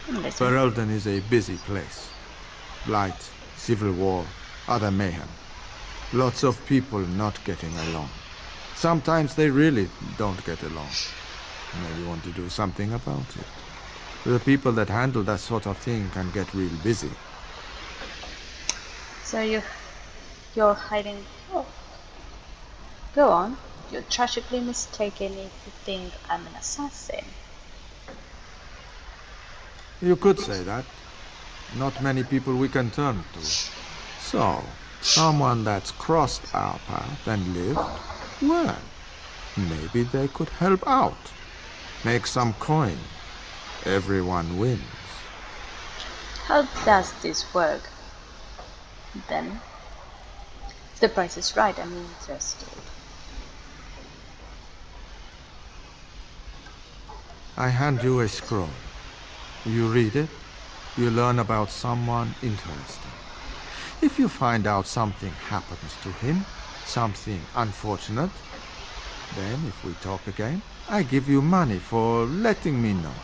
I'm listening. Ferelden is a busy place. Blight, civil war, other mayhem. Lots of people not getting along. Sometimes they really don't get along. Maybe want to do something about it. The people that handle that sort of thing can get real busy. So you're hiding. Oh. Go on. You're tragically mistaken if you think I'm an assassin. You could say that. Not many people we can turn to. So, someone that's crossed our path and lived, well, maybe they could help out. Make some coin. Everyone wins. How does this work? Then, if the price is right, I'm interested. I hand you a scroll. You read it, you learn about someone interesting. If you find out something happens to him, something unfortunate, then if we talk again, I give you money for letting me know.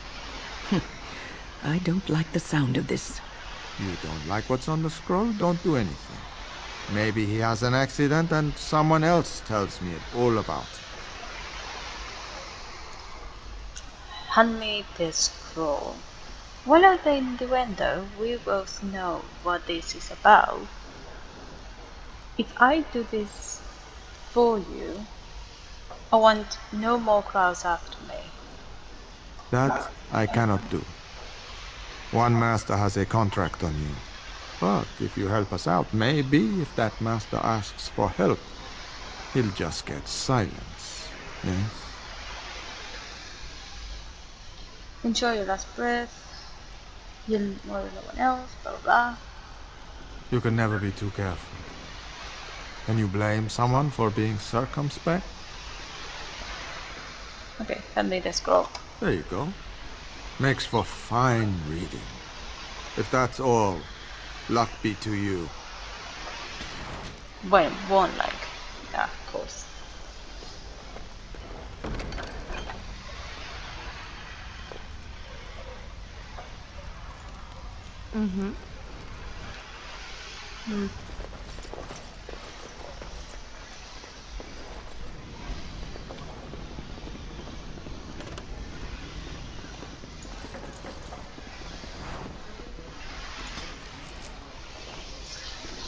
I don't like the sound of this. You don't like what's on the scroll? Don't do anything. Maybe he has an accident and someone else tells me all about it. Hand me the scroll. While at the innuendo, we both know what this is about. If I do this for you, I want no more crowds after me. That I cannot do. One master has a contract on you. But if you help us out, maybe if that master asks for help, he'll just get silence. Yes? Enjoy your last breath. You'll worry no one else, blah blah blah. You can never be too careful. Can you blame someone for being circumspect? Okay, hand me the scroll. There you go. Makes for fine reading. If that's all, luck be to you. Well, won't like. Yeah, of course. Mm-hmm. Hmm.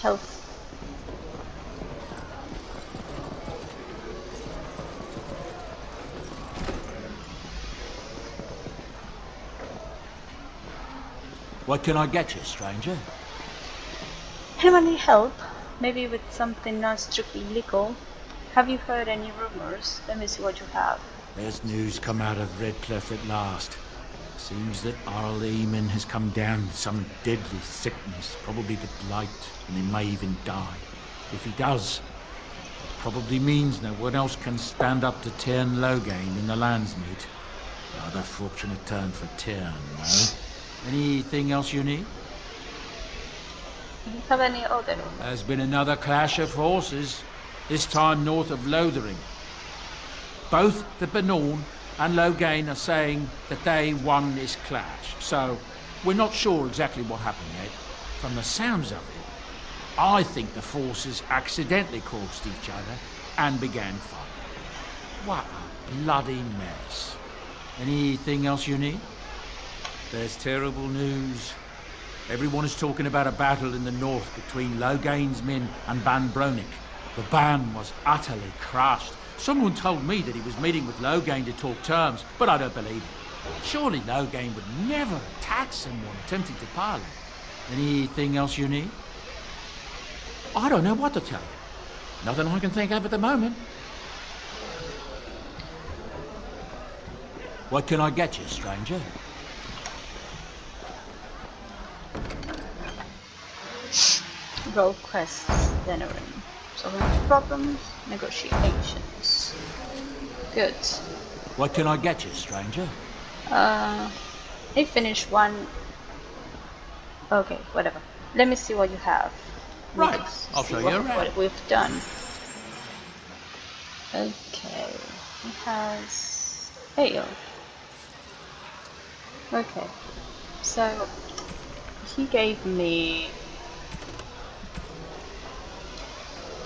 Health. What can I get you, stranger? Anyone need help? Maybe with something not strictly legal? Have you heard any rumors? Let me see what you have. There's news come out of Redcliffe at last. Seems that Arl Eamon has come down with some deadly sickness, probably the blight, and he may even die. If he does, it probably means no one else can stand up to Tyrn Loghain in the Landsmeet. Rather fortunate turn for Tyrn, no? Anything else you need? Do you have any other? There's been another clash of forces, this time north of Lothering. Both the Benorn and Loghain are saying that they won this clash, so We're not sure exactly what happened yet. From the sounds of it, I think the forces accidentally crossed each other and began fighting. What a bloody mess. Anything else you need? There's terrible news. Everyone is talking about a battle in the north between Logain's men and Ban Bronik. The Ban was utterly crushed. Someone told me that he was meeting with Logain to talk terms, but I don't believe it. Surely Logain would never attack someone attempting to parley. Anything else you need? I don't know what to tell you. Nothing I can think of at the moment. What can I get you, stranger? Rogue quests, Denerim. Solving problems, negotiations. Good. What can I get you, stranger? I finished one. Okay, whatever. Let me see what you have. Right, I'll See show you around. what we've done. Okay, he has ale. Okay, so he gave me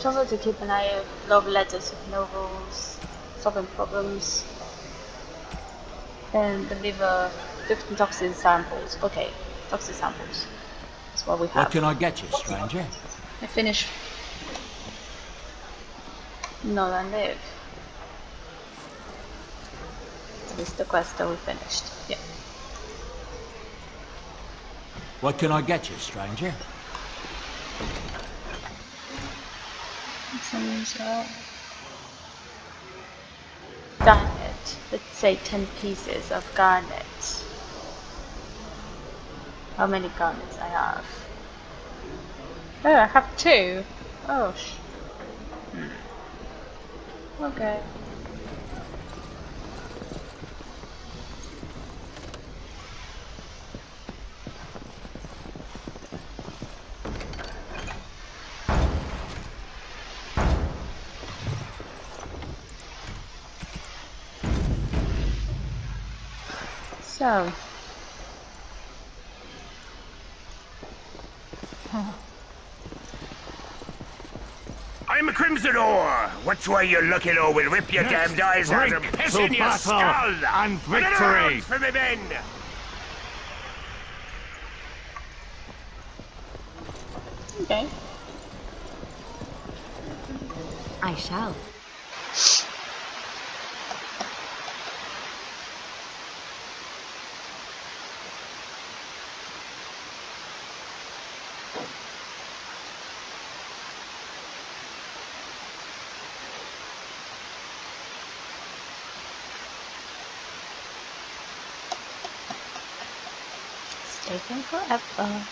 travel to keep an eye out, love letters of novels, solving problems, and deliver 15 toxin samples. Okay, toxin samples. That's what we have. What can I get you, stranger? I finished. Not and live. This is the quest that we finished. Yeah. What can I get you, stranger? Garnet. Let's say 10 pieces of garnet. How many garnets I have? Oh, I have 2. Oh, Okay. So. I'm a Crimson Ore. Which way you looking, or we'll rip your Next damned eyes out and drink piss to in your battle skull. and Another victory. round for me men. Okay. I shall. It's taking forever.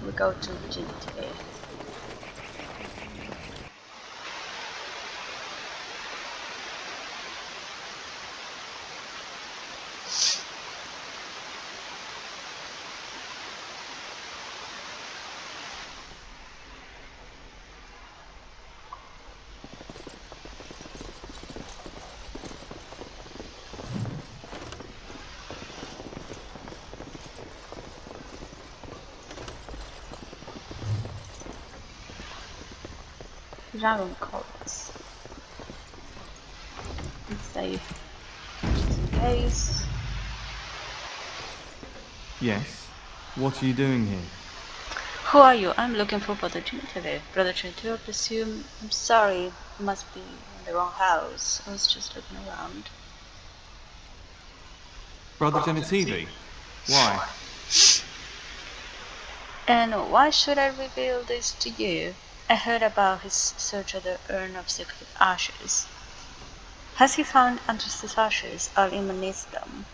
We go to GTA. Dragon codes. Let's save just in case. Yes? What are you doing here? Who are you? I'm looking for Brother Trinity. Brother Trinity, I presume. I'm sorry, you must be in the wrong house. I was just looking around. Brother Genetivi? Why? And why should I reveal this to you? I heard about his search of the Urn of Sacred Ashes. Has he found Andrus's ashes? I'll emanate them.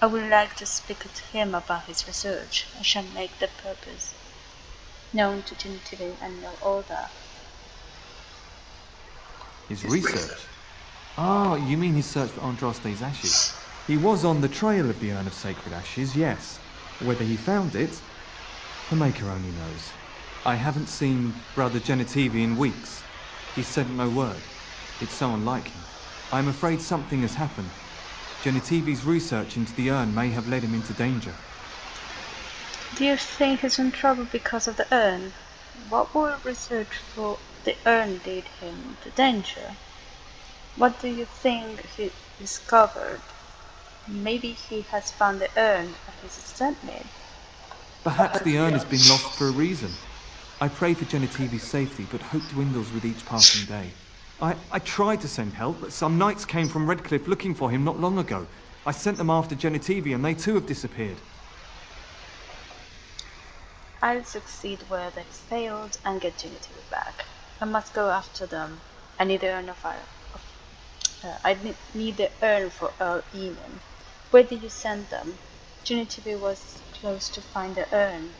I would like to speak to him about his research. I shall make the purpose known to Genetivi and no other. His research? Ah, you mean his search for Andraste's ashes? He was on the trail of the Urn of Sacred Ashes, yes. Whether he found it, the Maker only knows. I haven't seen Brother Genitivi in weeks. He sent no word. It's so unlike him. I'm afraid something has happened. Genitivi's research into the urn may have led him into danger. Do you think he's in trouble because of the urn? What will research for the urn lead him to danger? What do you think he discovered? Maybe he has found the urn and he's sent me. Perhaps the urn has been lost for a reason. I pray for Genitivi's safety, but hope dwindles with each passing day. I tried to send help, but some knights came from Redcliffe looking for him not long ago. I sent them after Genitivi and they too have disappeared. I'll succeed where they failed and get Genitivi back. I must go after them. I need the urn of fire. I need the urn for Earl Eamon. Where did you send them? Genitivi was close to find the urn.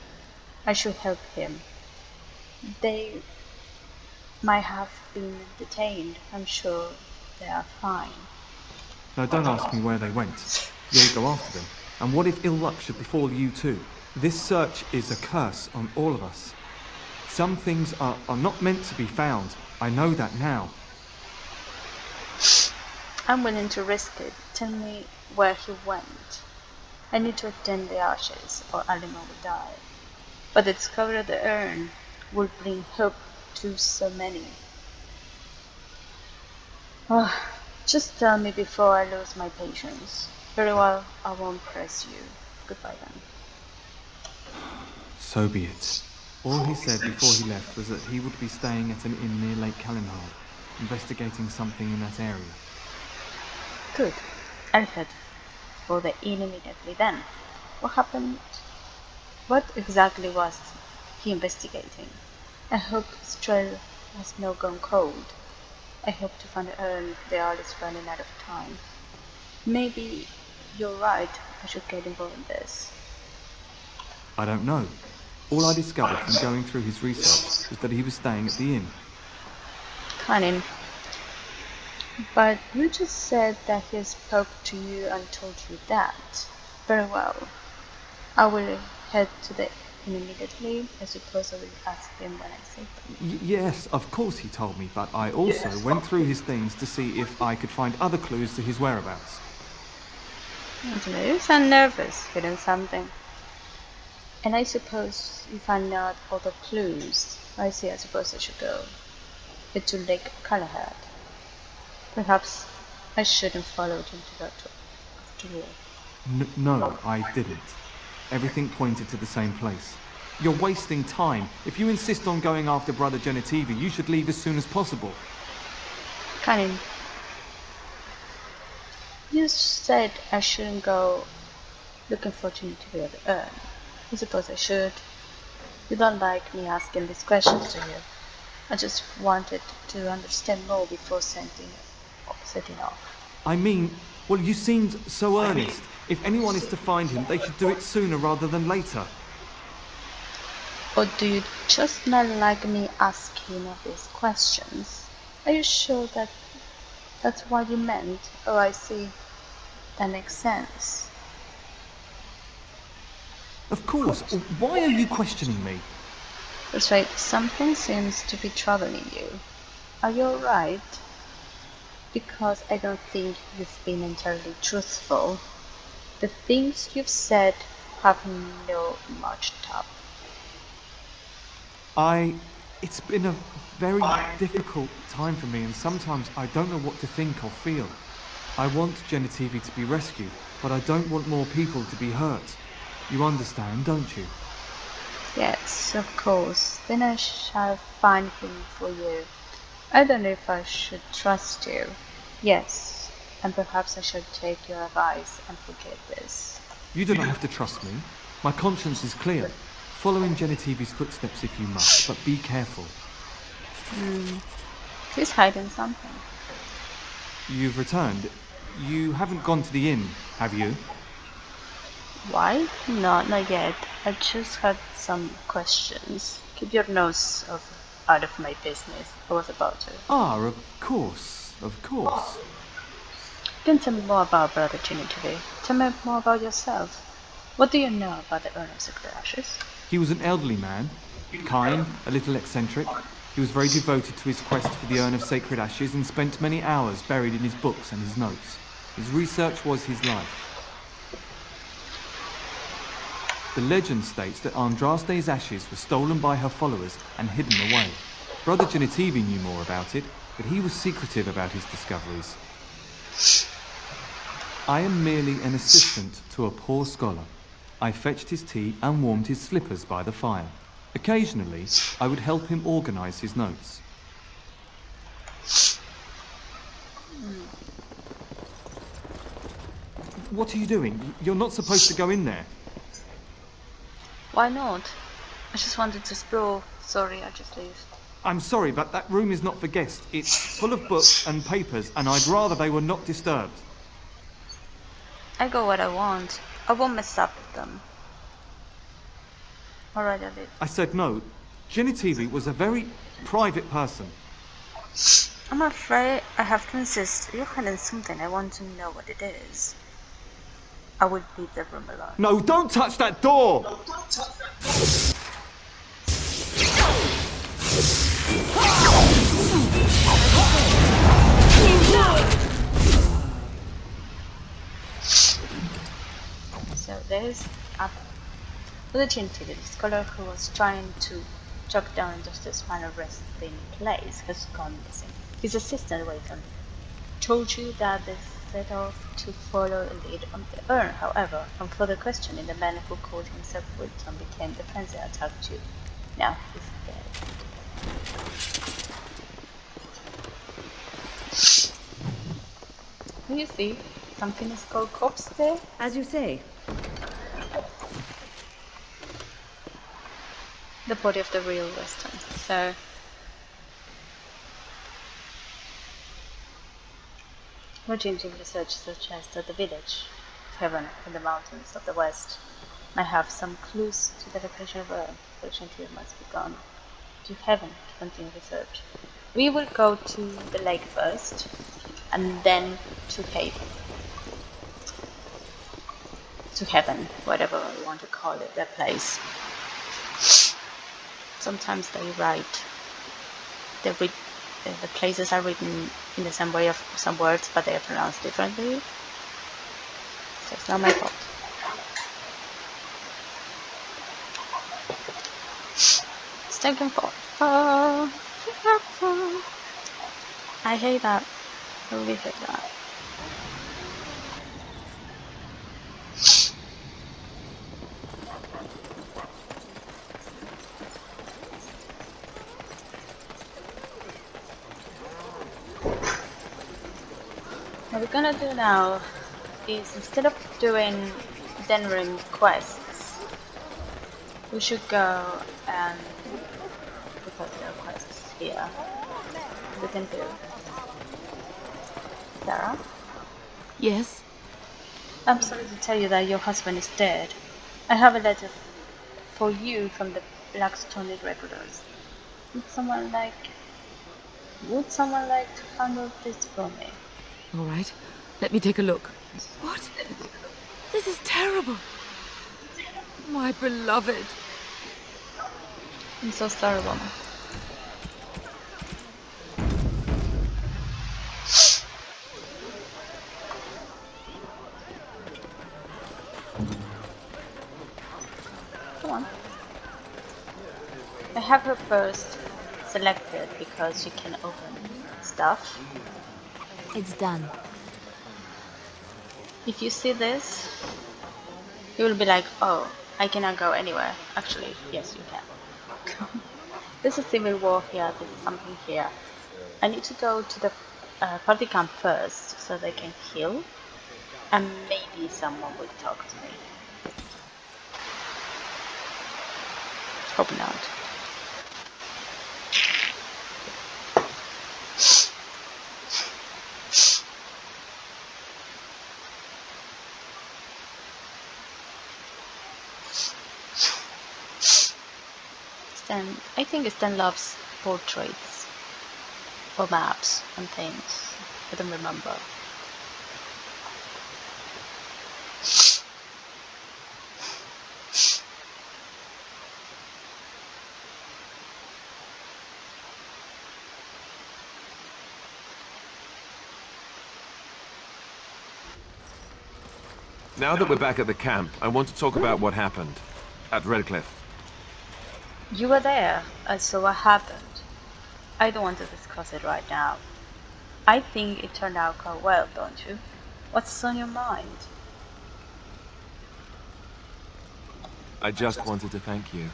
I should help him. They might have been detained. I'm sure they are fine. Now don't ask me where they went. You'll go after them. And what if ill luck should befall you too? This search is a curse on all of us. Some things are not meant to be found. I know that now. I'm willing to risk it. Tell me where he went. I need to attend the ashes or Alima will die. But the discovery of the urn will bring hope to so many. Oh, just tell me before I lose my patience. Very well, I won't press you. Goodbye then. So be it. All he said before he left was that he would be staying at an inn near Lake Calenhard, investigating something in that area. Good. I'll head for the inn immediately then. What happened? What exactly was he investigating? I hope his trail has not gone cold. I hope to find the urn. The Earl is running out of time. Maybe you're right. I should get involved in this. I don't know. All I discovered from going through his research was that he was staying at the inn. Cunning. But you just said that he spoke to you and told you that. Very well. I will head to the inn immediately. I suppose I will ask him when I see him. Yes, of course he told me, but I also went through his things to see if I could find other clues to his whereabouts. You sound nervous, hidden something. And I suppose you find out other clues. I suppose I should go. It's to Lake Calenhard. Perhaps I shouldn't follow him to that after all. No, I didn't. Everything pointed to the same place. You're wasting time. If you insist on going after Brother Genitivi, you should leave as soon as possible. Cunning. You said I shouldn't go looking for Genitivi at the urn. I suppose I should. You don't like me asking these questions, do you? I just wanted to understand more before setting off. I mean, well, you seemed so earnest. If anyone is to find him, they should do it sooner rather than later. Or do you just not like me asking all these questions? Are you sure that that's what you meant? Oh, I see. That makes sense. Of course. Why are you questioning me? That's right. Something seems to be troubling you. Are you alright? Because I don't think you've been entirely truthful. The things you've said have no much top. It's been a very difficult time for me, and sometimes I don't know what to think or feel. I want Genitivi to be rescued, but I don't want more people to be hurt. You understand, don't you? Yes, of course. Then I shall find him for you. I don't know if I should trust you. Yes, and perhaps I should take your advice and forget this. You do not have to trust me. My conscience is clear. Follow in Genitivi's footsteps if you must, but be careful. He's hiding something. You've returned. You haven't gone to the inn, have you? Why? No, not yet. I just had some questions. Keep your nose out of my business. I was about to. Ah, of course. Of course. You can tell me more about Brother Genitivi. Tell me more about yourself. What do you know about the Urn of Sacred Ashes? He was an elderly man. Kind, a little eccentric, he was very devoted to his quest for the urn of sacred ashes and spent many hours buried in his books and his notes. His research was his life. The legend states that Andraste's ashes were stolen by her followers and hidden away. Brother Genitivi knew more about it, but he was secretive about his discoveries. I am merely an assistant to a poor scholar. I fetched his tea and warmed his slippers by the fire. Occasionally, I would help him organize his notes. What are you doing? You're not supposed to go in there. Why not? I just wanted to explore. Sorry, I just leave. I'm sorry, but that room is not for guests. It's full of books and papers, and I'd rather they were not disturbed. I go what I want. I won't mess up with them. Alright, I did. I said no. Genitivi was a very private person. I'm afraid I have to insist. You're hiding something. I want to know what it is. I will leave the room alone. No, don't touch that door! No, don't touch that door! So there's a Genitivi, the scholar who was trying to track down Justice final resting place, has gone missing. His assistant, Wayton, told you that they set off to follow the lead on the urn. However, on further questioning, the man who called himself Wilton became defensive and attacked you. Now he's dead. You see, something is called corpse there. As you say. The body of the real Weston. So Genitivi research suggests that the village of Heaven in the mountains of the west might have some clues to the location of Earth, but Genitivi must be gone to Heaven to continue research. We will go to the lake first, and then to Haven. To Heaven, whatever you want to call it, that place. Sometimes they write, the places are written in the same way of some words, but they are pronounced differently. So it's not my fault. It's taken for. I hate that. I really hate that. What we're gonna do now is, instead of doing Denrim quests, we should go and because there are quests here. We can do. Sarah? Yes? I'm sorry to tell you that your husband is dead. I have a letter for you from the Blackstone Irregulars. Would someone like to handle this for me? All right. Let me take a look. What? This is terrible. My beloved. I'm so sorry, woman. Come on. I have her first selected because she can open stuff. It's done. If you see this, you will be like, oh, I cannot go anywhere. Actually, yes, you can. There's a civil war here, there's something here. I need to go to the party camp first so they can heal, and maybe someone will talk to me. Hope not. I think Stan loves portraits or maps and things. I don't remember. Now that we're back at the camp, I want to talk about what happened at Redcliffe. You were there, and so what happened? I don't want to discuss it right now. I think it turned out quite well, don't you? What's on your mind? I just wanted to thank you.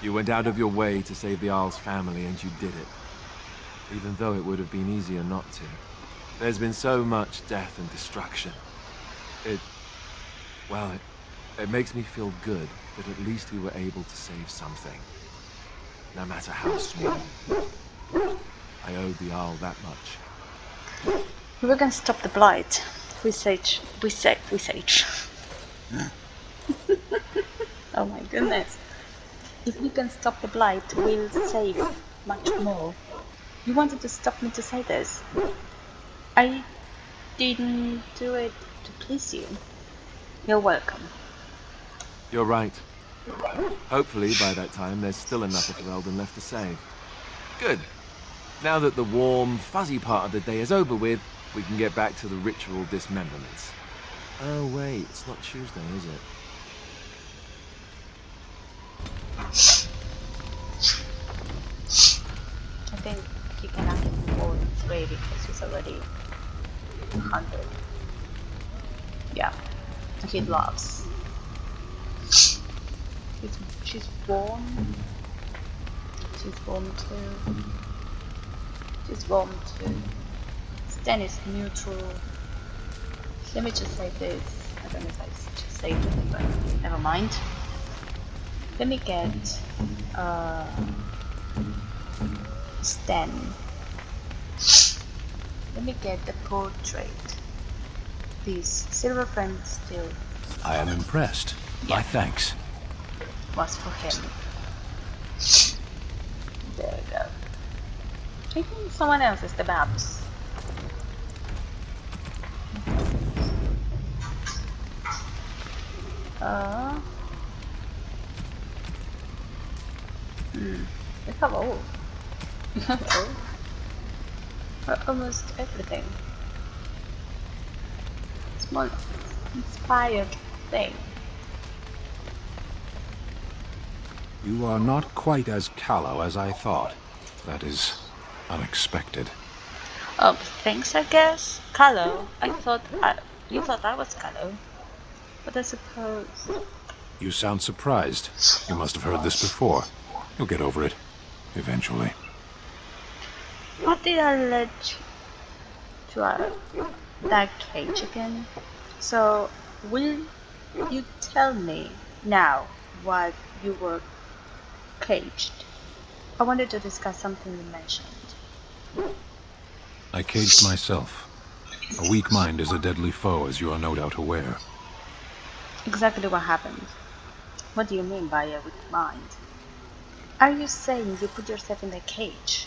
You went out of your way to save the Arl's family, and you did it. Even though it would have been easier not to. There's been so much death and destruction. It makes me feel good that at least we were able to save something. No matter how small. I owe the Arl that much. We were gonna stop the blight. We sage. Oh my goodness. If we can stop the blight, we'll save much more. You wanted to stop me to say this. I didn't do it to please you. You're welcome. You're right. Hopefully, by that time, there's still enough of Ferelden left to save. Good. Now that the warm, fuzzy part of the day is over with, we can get back to the ritual dismemberments. Oh wait, it's not Tuesday, is it? I think he cannot get more than 3 because he's already 100. Yeah, he loves. She's warm. She's warm too. She's warm too. Stan is neutral. Let me just say this. I don't know if I just say this, but never mind. Let me get Stan. Let me get the portrait. This silver frame still. I am impressed. My thanks. Was for him. There we go. I think someone else is the Babs. Look how old. Almost everything. Small inspired thing. You are not quite as callow as I thought. That is unexpected. Oh, thanks, I guess. Callow. You thought I was callow. But I suppose. You sound surprised. You must have heard this before. You'll get over it. Eventually. What did I let to that cage again? So, will you tell me now why you were caged? I wanted to discuss something you mentioned. I caged myself. A weak mind is a deadly foe, as you are no doubt aware. Exactly what happened. What do you mean by a weak mind? Are you saying you put yourself in a cage?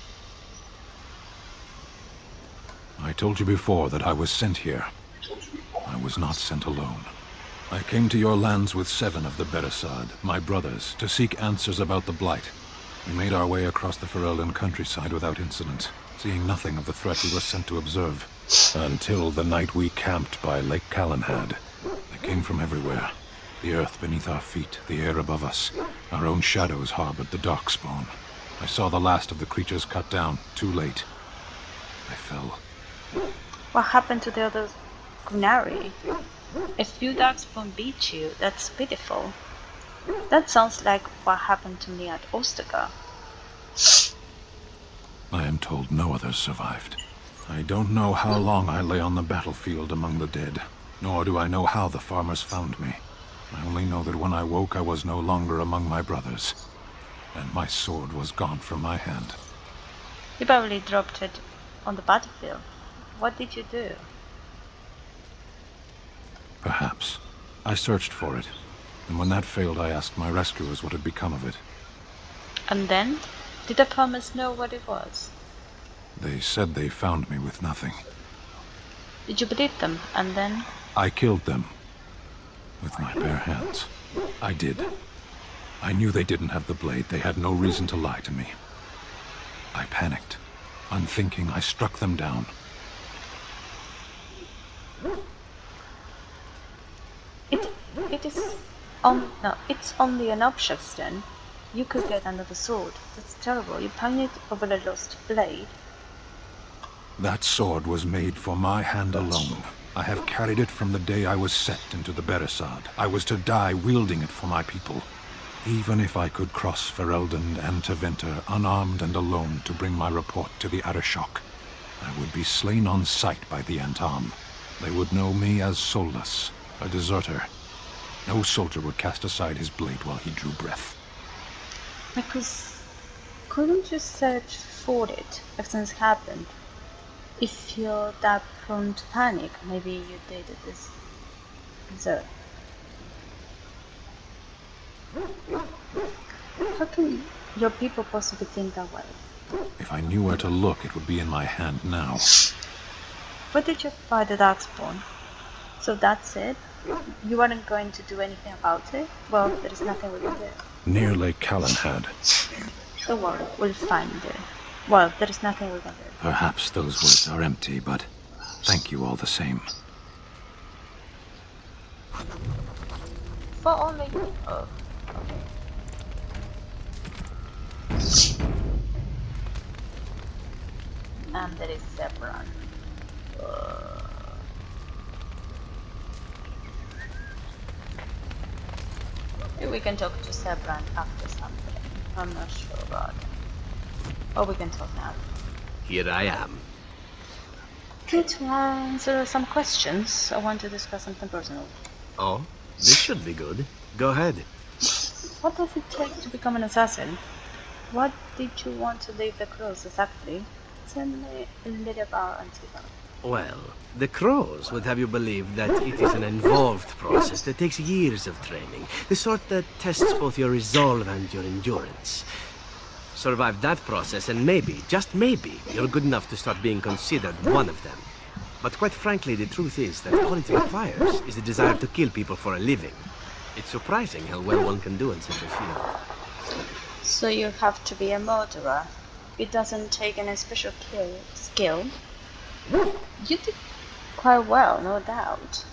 I told you before that I was sent here. I was not sent alone. I came to your lands with 7 of the Beresad, my brothers, to seek answers about the Blight. We made our way across the Ferelden countryside without incident, seeing nothing of the threat we were sent to observe. Until the night we camped by Lake Calenhad. They came from everywhere. The earth beneath our feet, the air above us. Our own shadows harbored the darkspawn. I saw the last of the creatures cut down, too late. I fell. What happened to the other Gunari? A few darkspawn beat you, that's pitiful. That sounds like what happened to me at Ostagar. I am told no others survived. I don't know how long I lay on the battlefield among the dead, nor do I know how the farmers found me. I only know that when I woke I was no longer among my brothers, and my sword was gone from my hand. You probably dropped it on the battlefield. What did you do? Perhaps. I searched for it, and when that failed I asked my rescuers what had become of it. And then? Did the farmers know what it was? They said they found me with nothing. Did you beat them, and then? I killed them. With my bare hands. I did. I knew they didn't have the blade. They had no reason to lie to me. I panicked. Unthinking, I struck them down. it is it's only an object then. You could get another sword. That's terrible. You panic over a lost blade. That sword was made for my hand alone. I have carried it from the day I was set into the Beresad. I was to die wielding it for my people. Even if I could cross Ferelden and Tevinter unarmed and alone to bring my report to the Arishok, I would be slain on sight by the Antam. They would know me as soulless, a deserter. No soldier would cast aside his blade while he drew breath. Because couldn't you search for it if things happened? If you're that prone to panic, maybe you did this desert. How can your people possibly think that way? If I knew where to look, it would be in my hand now. Where did you find the Darkspawn? So that's it? You weren't going to do anything about it? Well, there is nothing we can do. Near Lake Callanhead. Don't worry, we'll find it. Well, there is nothing we can do. Perhaps those words are empty, but thank you all the same. For only you. Oh, okay. And there is Zebran. We can talk to Zebran after something. I'm not sure about it. Or we can talk now. Here I am. Okay, to answer some questions, I want to discuss something personal. Oh, this should be good. Go ahead. What does it take to become an assassin? What did you want to leave the Crows exactly? Tell me a little about Antiva. Well, the Crows would have you believe that it is an involved process that takes years of training. The sort that tests both your resolve and your endurance. Survive that process and maybe, just maybe, you're good enough to start being considered one of them. But quite frankly, the truth is that all it requires is the desire to kill people for a living. It's surprising how well one can do in such a field. So you have to be a murderer. It doesn't take any special skill. You did quite well, no doubt.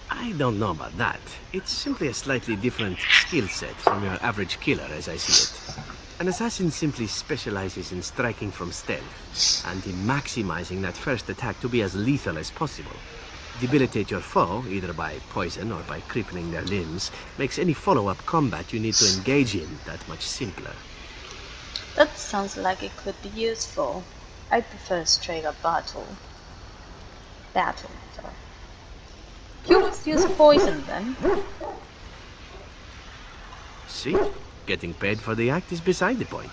I don't know about that. It's simply a slightly different skill set from your average killer, as I see it. An assassin simply specializes in striking from stealth, and in maximizing that first attack to be as lethal as possible. Debilitate your foe, either by poison or by crippling their limbs, makes any follow-up combat you need to engage in that much simpler. That sounds like it could be useful. I prefer straight up battle. Sorry. You always use poison then? See? Getting paid for the act is beside the point.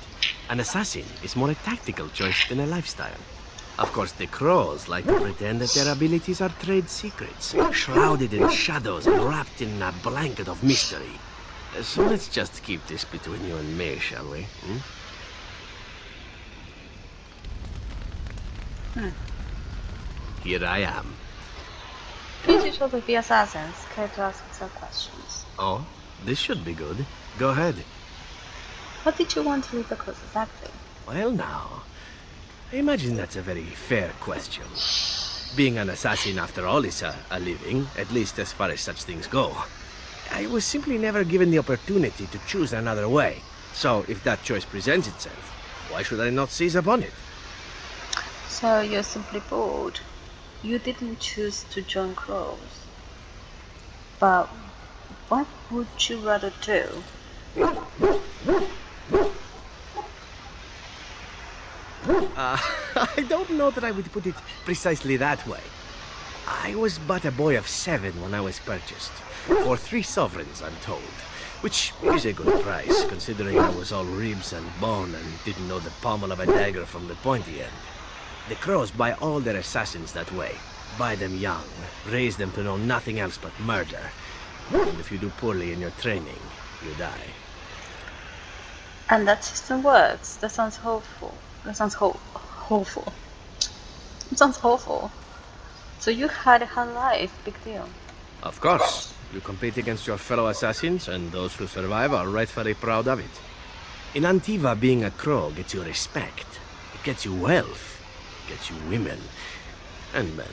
An assassin is more a tactical choice than a lifestyle. Of course, the Crows like to pretend that their abilities are trade secrets, shrouded in shadows and wrapped in a blanket of mystery. So let's just keep this between you and me, shall we? Here I am. Please you talk with the assassins. Care to ask some questions. Oh, this should be good. Go ahead. What did you want to leave the Crows exactly? Well now, I imagine that's a very fair question. Being an assassin, after all, is a living, at least as far as such things go. I was simply never given the opportunity to choose another way. So if that choice presents itself, why should I not seize upon it? So you're simply bored. You didn't choose to join Crows. But what would you rather do? I don't know that I would put it precisely that way. I was but a boy of 7 when I was purchased. For 3 sovereigns, I'm told. Which is a good price, considering I was all ribs and bone and didn't know the pommel of a dagger from the pointy end. The Crows buy all their assassins that way. Buy them young, raise them to know nothing else but murder. And if you do poorly in your training, you die. And that system works. That sounds hopeful. That sounds hopeful. It sounds awful. So you had a hard life, big deal. Of course. You compete against your fellow assassins, and those who survive are rightfully proud of it. In Antiva, being a Crow gets you respect. It gets you wealth. It gets you women. And men.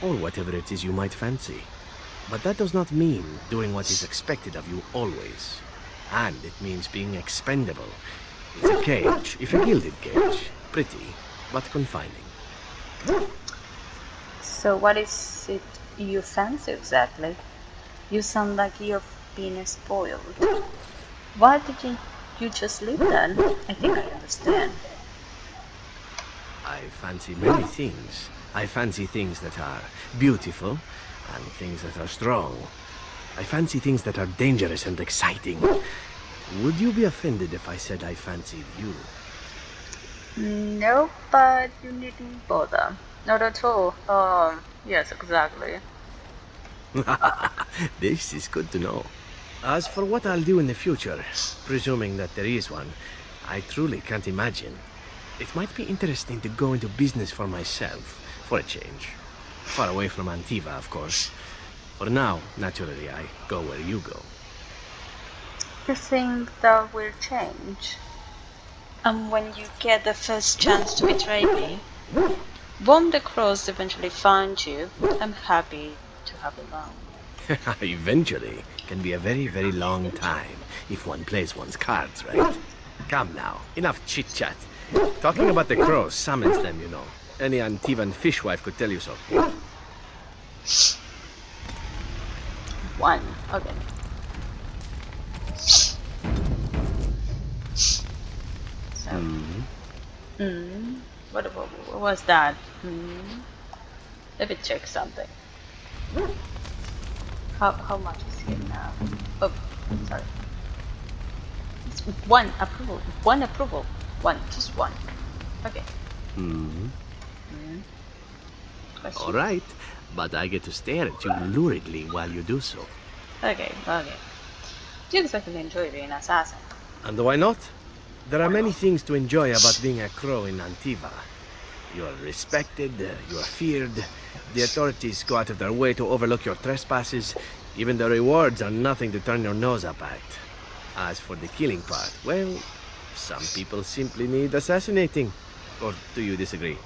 Or whatever it is you might fancy. But that does not mean doing what is expected of you always. And it means being expendable. It's a cage, if a gilded cage. Pretty, but confining. So what is it you fancy exactly? You sound like you've been spoiled. Why didn't you just leave then? I think I understand. I fancy many things. I fancy things that are beautiful and things that are strong. I fancy things that are dangerous and exciting. Would you be offended if I said I fancied you? No, but you needn't bother. Not at all. Yes, exactly. This is good to know. As for what I'll do in the future, presuming that there is one, I truly can't imagine. It might be interesting to go into business for myself, for a change. Far away from Antiva, of course. For now, naturally, I go where you go. You think that will change? And when you get the first chance to betray me, won't the crows eventually find you? I'm happy to have a long. Eventually can be a very, very long time if one plays one's cards right. Come now, enough chit-chat. Talking about the crows summons them, you know. Any Antivan fishwife could tell you so. One, okay. So, what was that? Let me check something. How much is here now? Oh, sorry. It's one approval. One approval. One, just one. Okay. All right, but I get to stare at you luridly while you do so. Okay. Do you exactly enjoy being an assassin? And why not? There are many things to enjoy about being a crow in Antiva. You are respected, you are feared, the authorities go out of their way to overlook your trespasses, even the rewards are nothing to turn your nose up at. As for the killing part, well, some people simply need assassinating. Or do you disagree?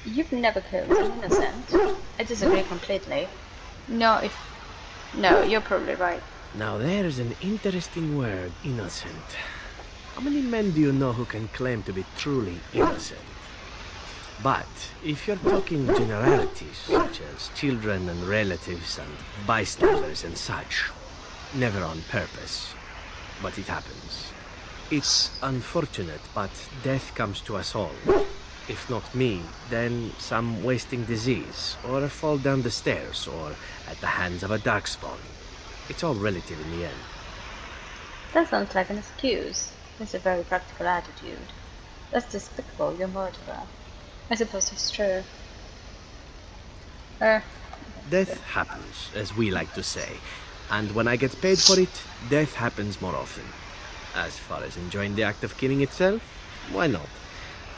You've never killed an innocent. I disagree completely. No, you're probably right. Now there's an interesting word, innocent. How many men do you know who can claim to be truly innocent? But if you're talking generalities, such as children and relatives and bystanders and such, never on purpose, but it happens. It's unfortunate, but death comes to us all. If not me, then some wasting disease, or a fall down the stairs, or at the hands of a darkspawn. It's all relative in the end. That sounds like an excuse. It's a very practical attitude. That's despicable, you're a murderer. I suppose it's true. Death happens, as we like to say. And when I get paid for it, death happens more often. As far as enjoying the act of killing itself, why not?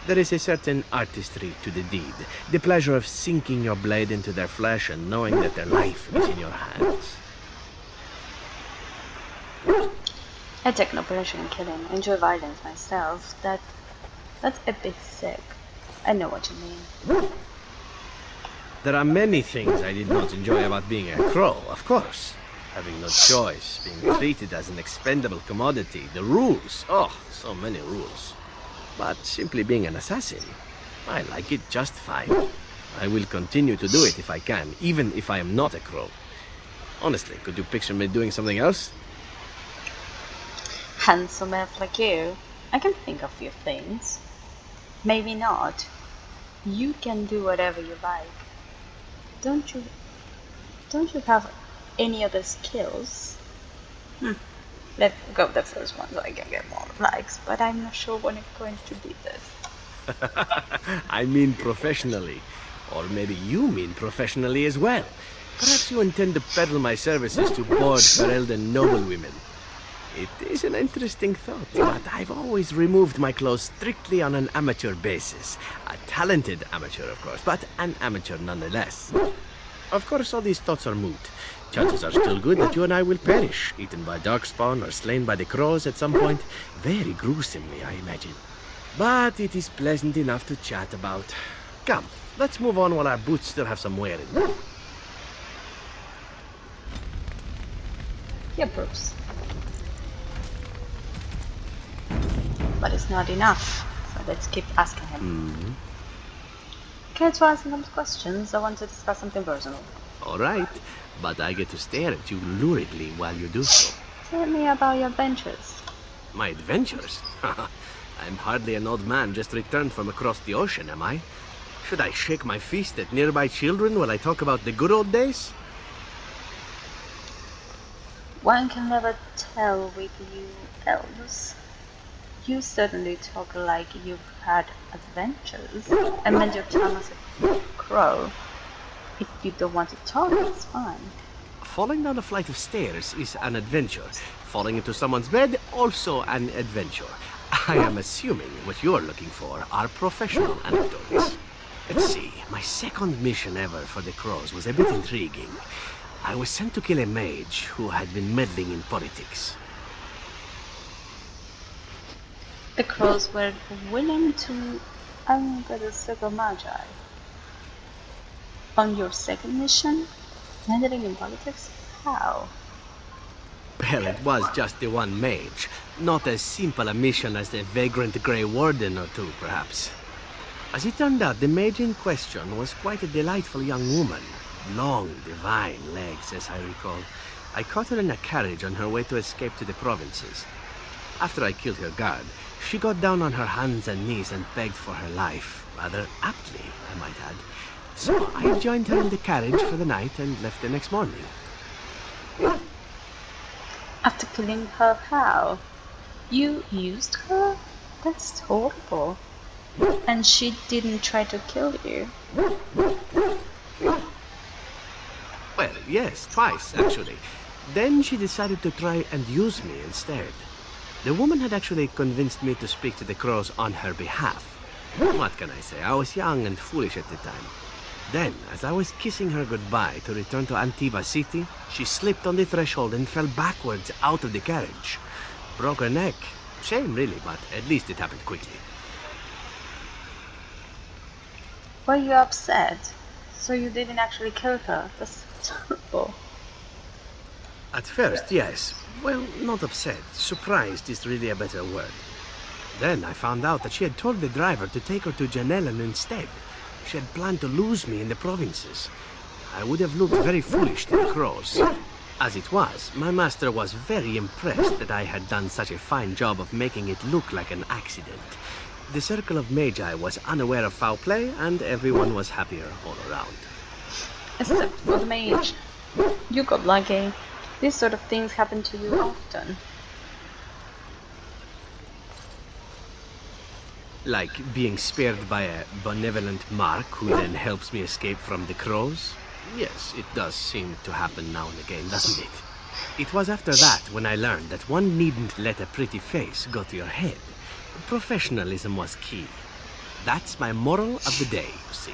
There is a certain artistry to the deed. The pleasure of sinking your blade into their flesh and knowing that their life is in your hands. I take no pleasure in killing. I enjoy violence myself. That's a bit sick. I know what you mean. There are many things I did not enjoy about being a crow, of course. Having no choice, being treated as an expendable commodity, the rules, so many rules. But simply being an assassin, I like it just fine. I will continue to do it if I can, even if I am not a crow. Honestly, could you picture me doing something else? Handsome elf like you, I can think of few things. Maybe not. You can do whatever you like. Don't you have any other skills? Let's go with the first one so I can get more likes, but I'm not sure when it's going to be this. I mean professionally. Or maybe you mean professionally as well. Perhaps you intend to peddle my services to bored Ferelden noblewomen. It is an interesting thought, but I've always removed my clothes strictly on an amateur basis. A talented amateur, of course, but an amateur nonetheless. Of course, all these thoughts are moot. Chances are still good that you and I will perish, eaten by darkspawn or slain by the crows at some point. Very gruesomely, I imagine. But it is pleasant enough to chat about. Come, let's move on while our boots still have some wear in them. He approves. But it's not enough, so let's keep asking him. Okay, to answer those questions, I want to discuss something personal. All right, but I get to stare at you luridly while you do so. Tell me about your adventures. My adventures? I'm hardly an old man just returned from across the ocean, am I? Should I shake my fist at nearby children while I talk about the good old days? One can never tell with you elves. You certainly talk like you've had adventures, and when your tongue as a crow. If you don't want to talk, it's fine. Falling down a flight of stairs is an adventure. Falling into someone's bed, also an adventure. I am assuming what you're looking for are professional anecdotes. Let's see, my second mission ever for the Crows was a bit intriguing. I was sent to kill a mage who had been meddling in politics. The Crows were willing to anger the Circle Magi. On your second mission? Meddling in politics? How? Well, it was just the one mage. Not as simple a mission as the vagrant Grey Warden or two, perhaps. As it turned out, the mage in question was quite a delightful young woman. Long, divine legs, as I recall. I caught her in a carriage on her way to escape to the provinces. After I killed her guard, she got down on her hands and knees and begged for her life. Rather aptly, I might add. So I joined her in the carriage for the night and left the next morning. After killing her, how? You used her? That's horrible. And she didn't try to kill you? Well, yes, twice, actually. Then she decided to try and use me instead. The woman had actually convinced me to speak to the Crows on her behalf. What can I say? I was young and foolish at the time. Then, as I was kissing her goodbye to return to Antiva City, she slipped on the threshold and fell backwards out of the carriage. Broke her neck. Shame, really, but at least it happened quickly. Were you upset? So you didn't actually kill her? That's terrible. At first, yes. Well, not upset. Surprised is really a better word. Then I found out that she had told the driver to take her to Janellen instead. She had planned to lose me in the provinces. I would have looked very foolish to the Crows. As it was, my master was very impressed that I had done such a fine job of making it look like an accident. The Circle of Magi was unaware of foul play, and everyone was happier all around. Except for the mage. You got lucky. These sort of things happen to you often. Like being spared by a benevolent mark who then helps me escape from the Crows? Yes, it does seem to happen now and again, doesn't it? It was after that when I learned that one needn't let a pretty face go to your head. Professionalism was key. That's my moral of the day, you see.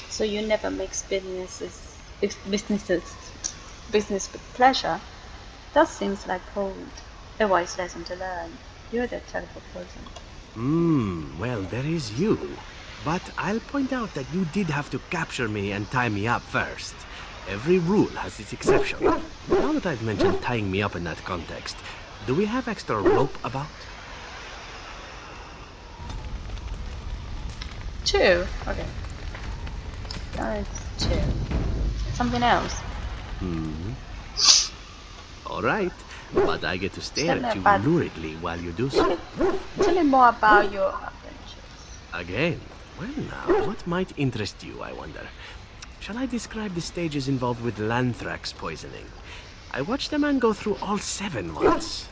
So you never mix business with pleasure? That seems like a wise lesson to learn. You're the terrible person. Well, there is you. But I'll point out that you did have to capture me and tie me up first. Every rule has its exception. Now that I've mentioned tying me up in that context, do we have extra rope about? 2. Okay. It's 2. Something else. All right. But I get to stare at you luridly while you do so. Tell me more about your adventures. Again? Well now, what might interest you, I wonder? Shall I describe the stages involved with Lanthrax poisoning? I watched a man go through all 7 once.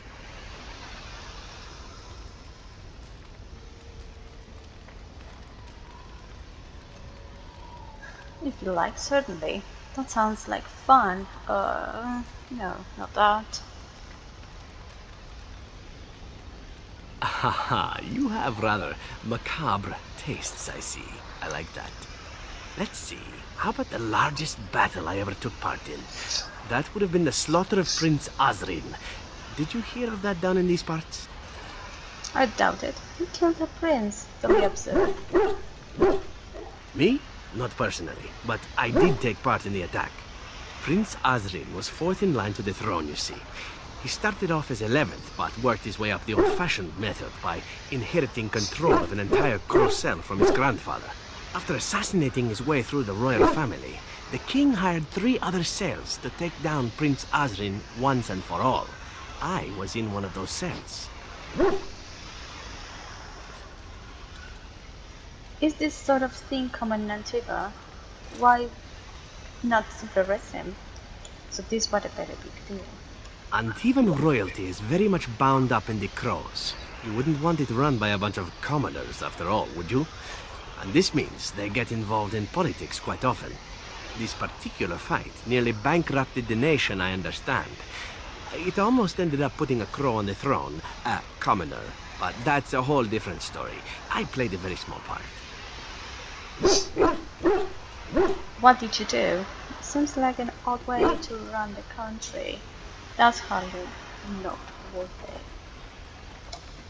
If you like, certainly. That sounds like fun. No, not that. Haha, you have rather macabre tastes, I see. I like that. Let's see, how about the largest battle I ever took part in? That would have been the slaughter of Prince Azrin. Did you hear of that down in these parts? I doubt it. You killed the prince. Don't be absurd. Me? Not personally, but I did take part in the attack. Prince Azrin was fourth in line to the throne, you see. He started off as 11th, but worked his way up the old-fashioned method by inheriting control of an entire Crocel from his grandfather. After assassinating his way through the royal family, the king hired 3 other cells to take down Prince Azrin once and for all. I was in one of those cells. Is this sort of thing common in Antigua? Why not suppress him? So this was a very big deal. Antivan royalty is very much bound up in the Crows. You wouldn't want it run by a bunch of commoners, after all, would you? And this means they get involved in politics quite often. This particular fight nearly bankrupted the nation, I understand. It almost ended up putting a Crow on the throne, a commoner. But that's a whole different story. I played a very small part. What did you do? Seems like an odd way to run the country. That's hardly not worth it.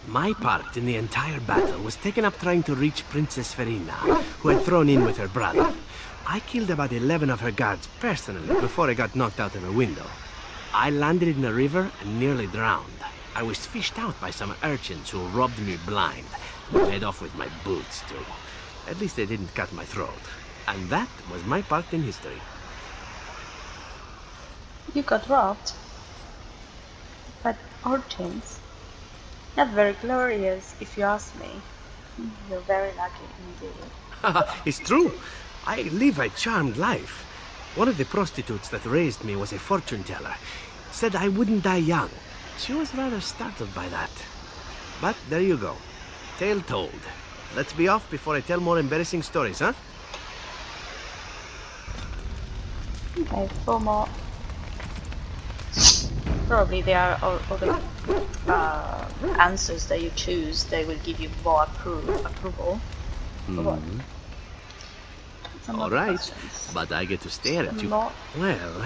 My part in the entire battle was taken up trying to reach Princess Verina, who had thrown in with her brother. I killed about 11 of her guards personally before I got knocked out of a window. I landed in a river and nearly drowned. I was fished out by some urchins who robbed me blind. Made off with my boots, too. At least they didn't cut my throat. And that was my part in history. You got robbed? But urchins? Not very glorious, if you ask me. You're very lucky indeed. It's true. I live a charmed life. One of the prostitutes that raised me was a fortune teller. Said I wouldn't die young. She was rather startled by that. But there you go. Tale told. Let's be off before I tell more embarrassing stories, huh? Okay, 4 more. Probably there are all the answers that you choose. They will give you more approval. What? All right, but I get to stare at you. More? Well,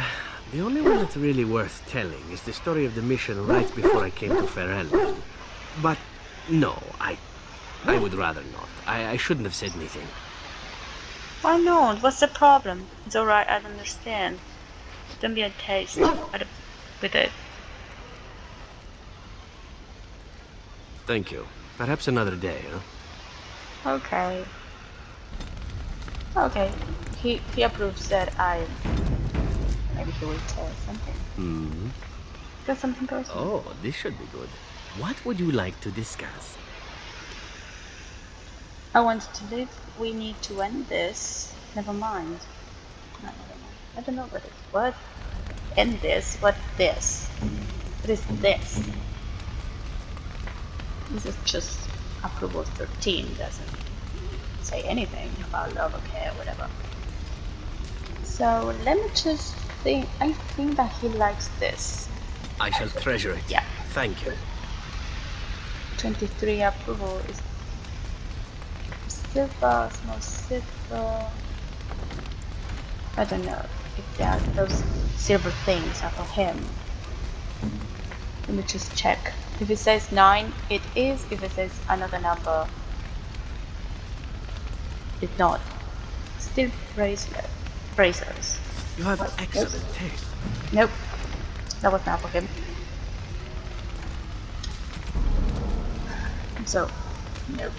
the only one that's really worth telling is the story of the mission right before I came to Ferelden. But no, I would rather not. I shouldn't have said anything. Why not? What's the problem? It's alright, I understand. Don't be a taste with it. Thank you. Perhaps another day, huh? Okay. Okay. He approves that maybe he will tell something. Got something personal. Oh, this should be good. What would you like to discuss? I want to live. We need to end this. Never mind. No, never mind. I don't know what end this. What this? What is this? This is just approval 13. Doesn't say anything about love or care, whatever. So let me just think. I think that he likes this. I shall treasure it. Yeah. Thank you. 23 approval is silver, small silver. I don't know if those silver things are for him. Let me just check. If it says 9, it is. If it says another number, it's not. Still bracers. You have excellent taste. Nope. That was not for him. So, nope.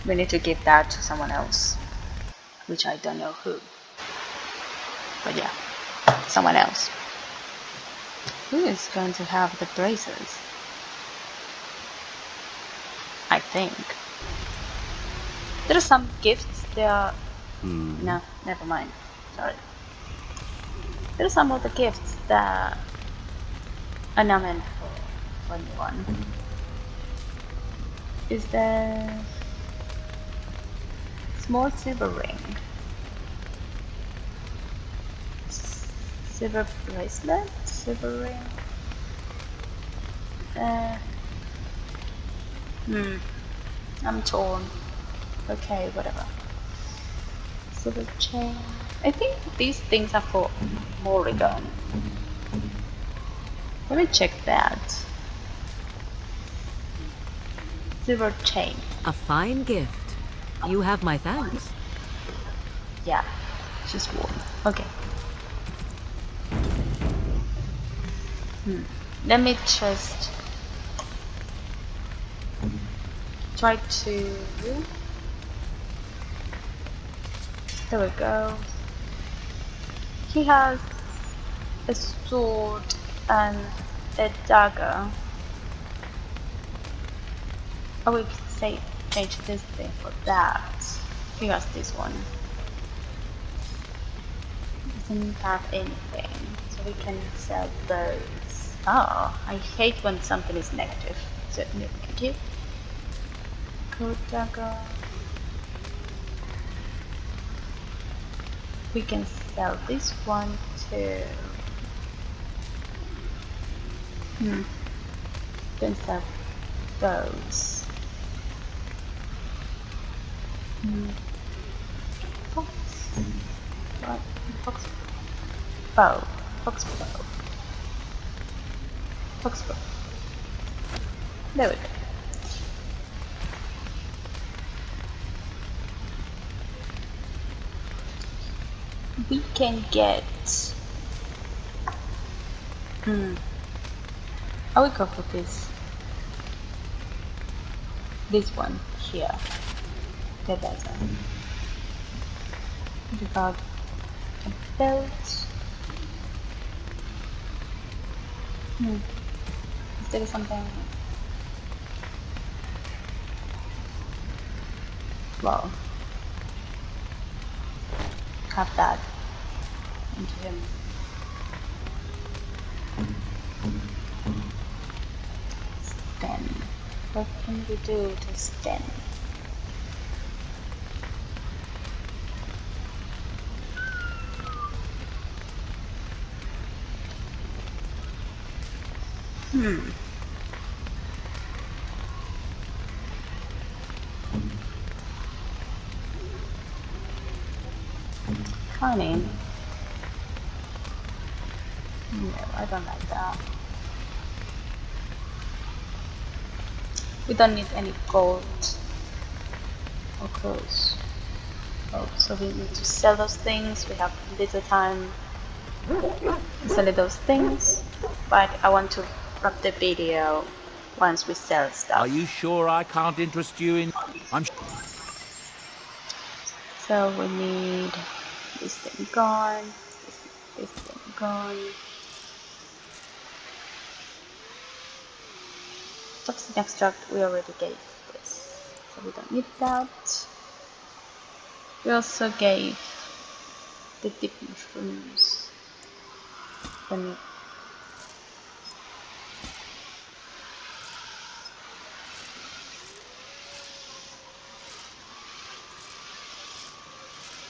We need to give that to someone else. Which I don't know who. But yeah, someone else. Who is going to have the bracers? I think. There are some gifts. There are... No, never mind. Sorry. There are some of the gifts that are not meant for anyone. Is there... small silver ring? Silver bracelet? Silver ring? I'm torn. Okay, whatever. Silver chain. I think these things are for Morrigan. Let me check that. Silver chain. A fine gift. You have my thanks. Yeah, she's warm. Okay. Let me just try to... There we go. He has a sword and a dagger. Oh, we could say change this thing for that. He has this one. Doesn't have anything, so we can sell those. Oh, I hate when something is negative. So thank you. Code dagger. We can sell this one too. Can sell those. Fox. What? Fox bow. Fox bow. Fox bow. There we go. We can get... I will go for this. This one here. The better. We got a belt. Is there something? Well, have that into him. Sten. What can we do to Sten? Cunning. No, I don't like that. We don't need any gold or clothes. Oh, so we need to sell those things. We have little time to sell those things, but I want to wrap the video once we sell stuff. Are you sure I can't interest you in... So we need this thing gone, this thing gone. Toxic extract, we already gave this, so we don't need that. We also gave the deep mushrooms. Then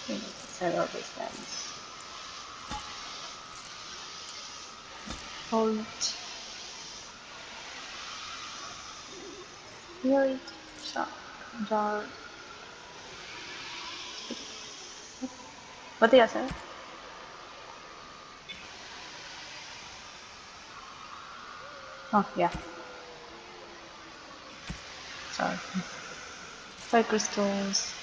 we need to sell all these things. Hold. Spirit, jar. What did I say? Oh, yeah. Sorry. Fire crystals.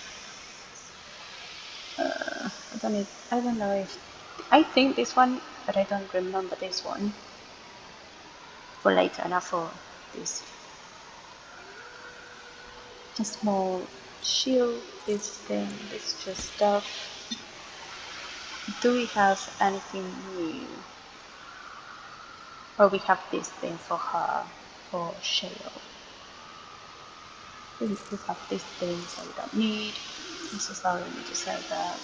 I don't know if... I think this one, but I don't remember this one. For later, not for this. A small shield, this thing, this just stuff. Do we have anything new? Or we have this thing for her, for Shale. We have this thing, so we don't need. I'm so sorry, we need to sell that.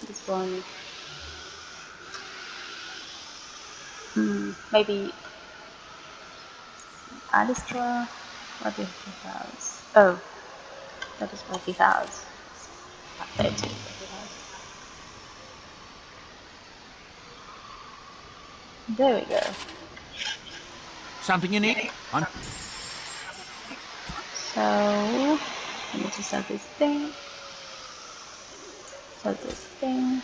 This one. Maybe Alistra. What do he has? Oh, that is what he has. There it is, what he has. There we go. Something you need? So, I need to sell this thing. Sell this thing.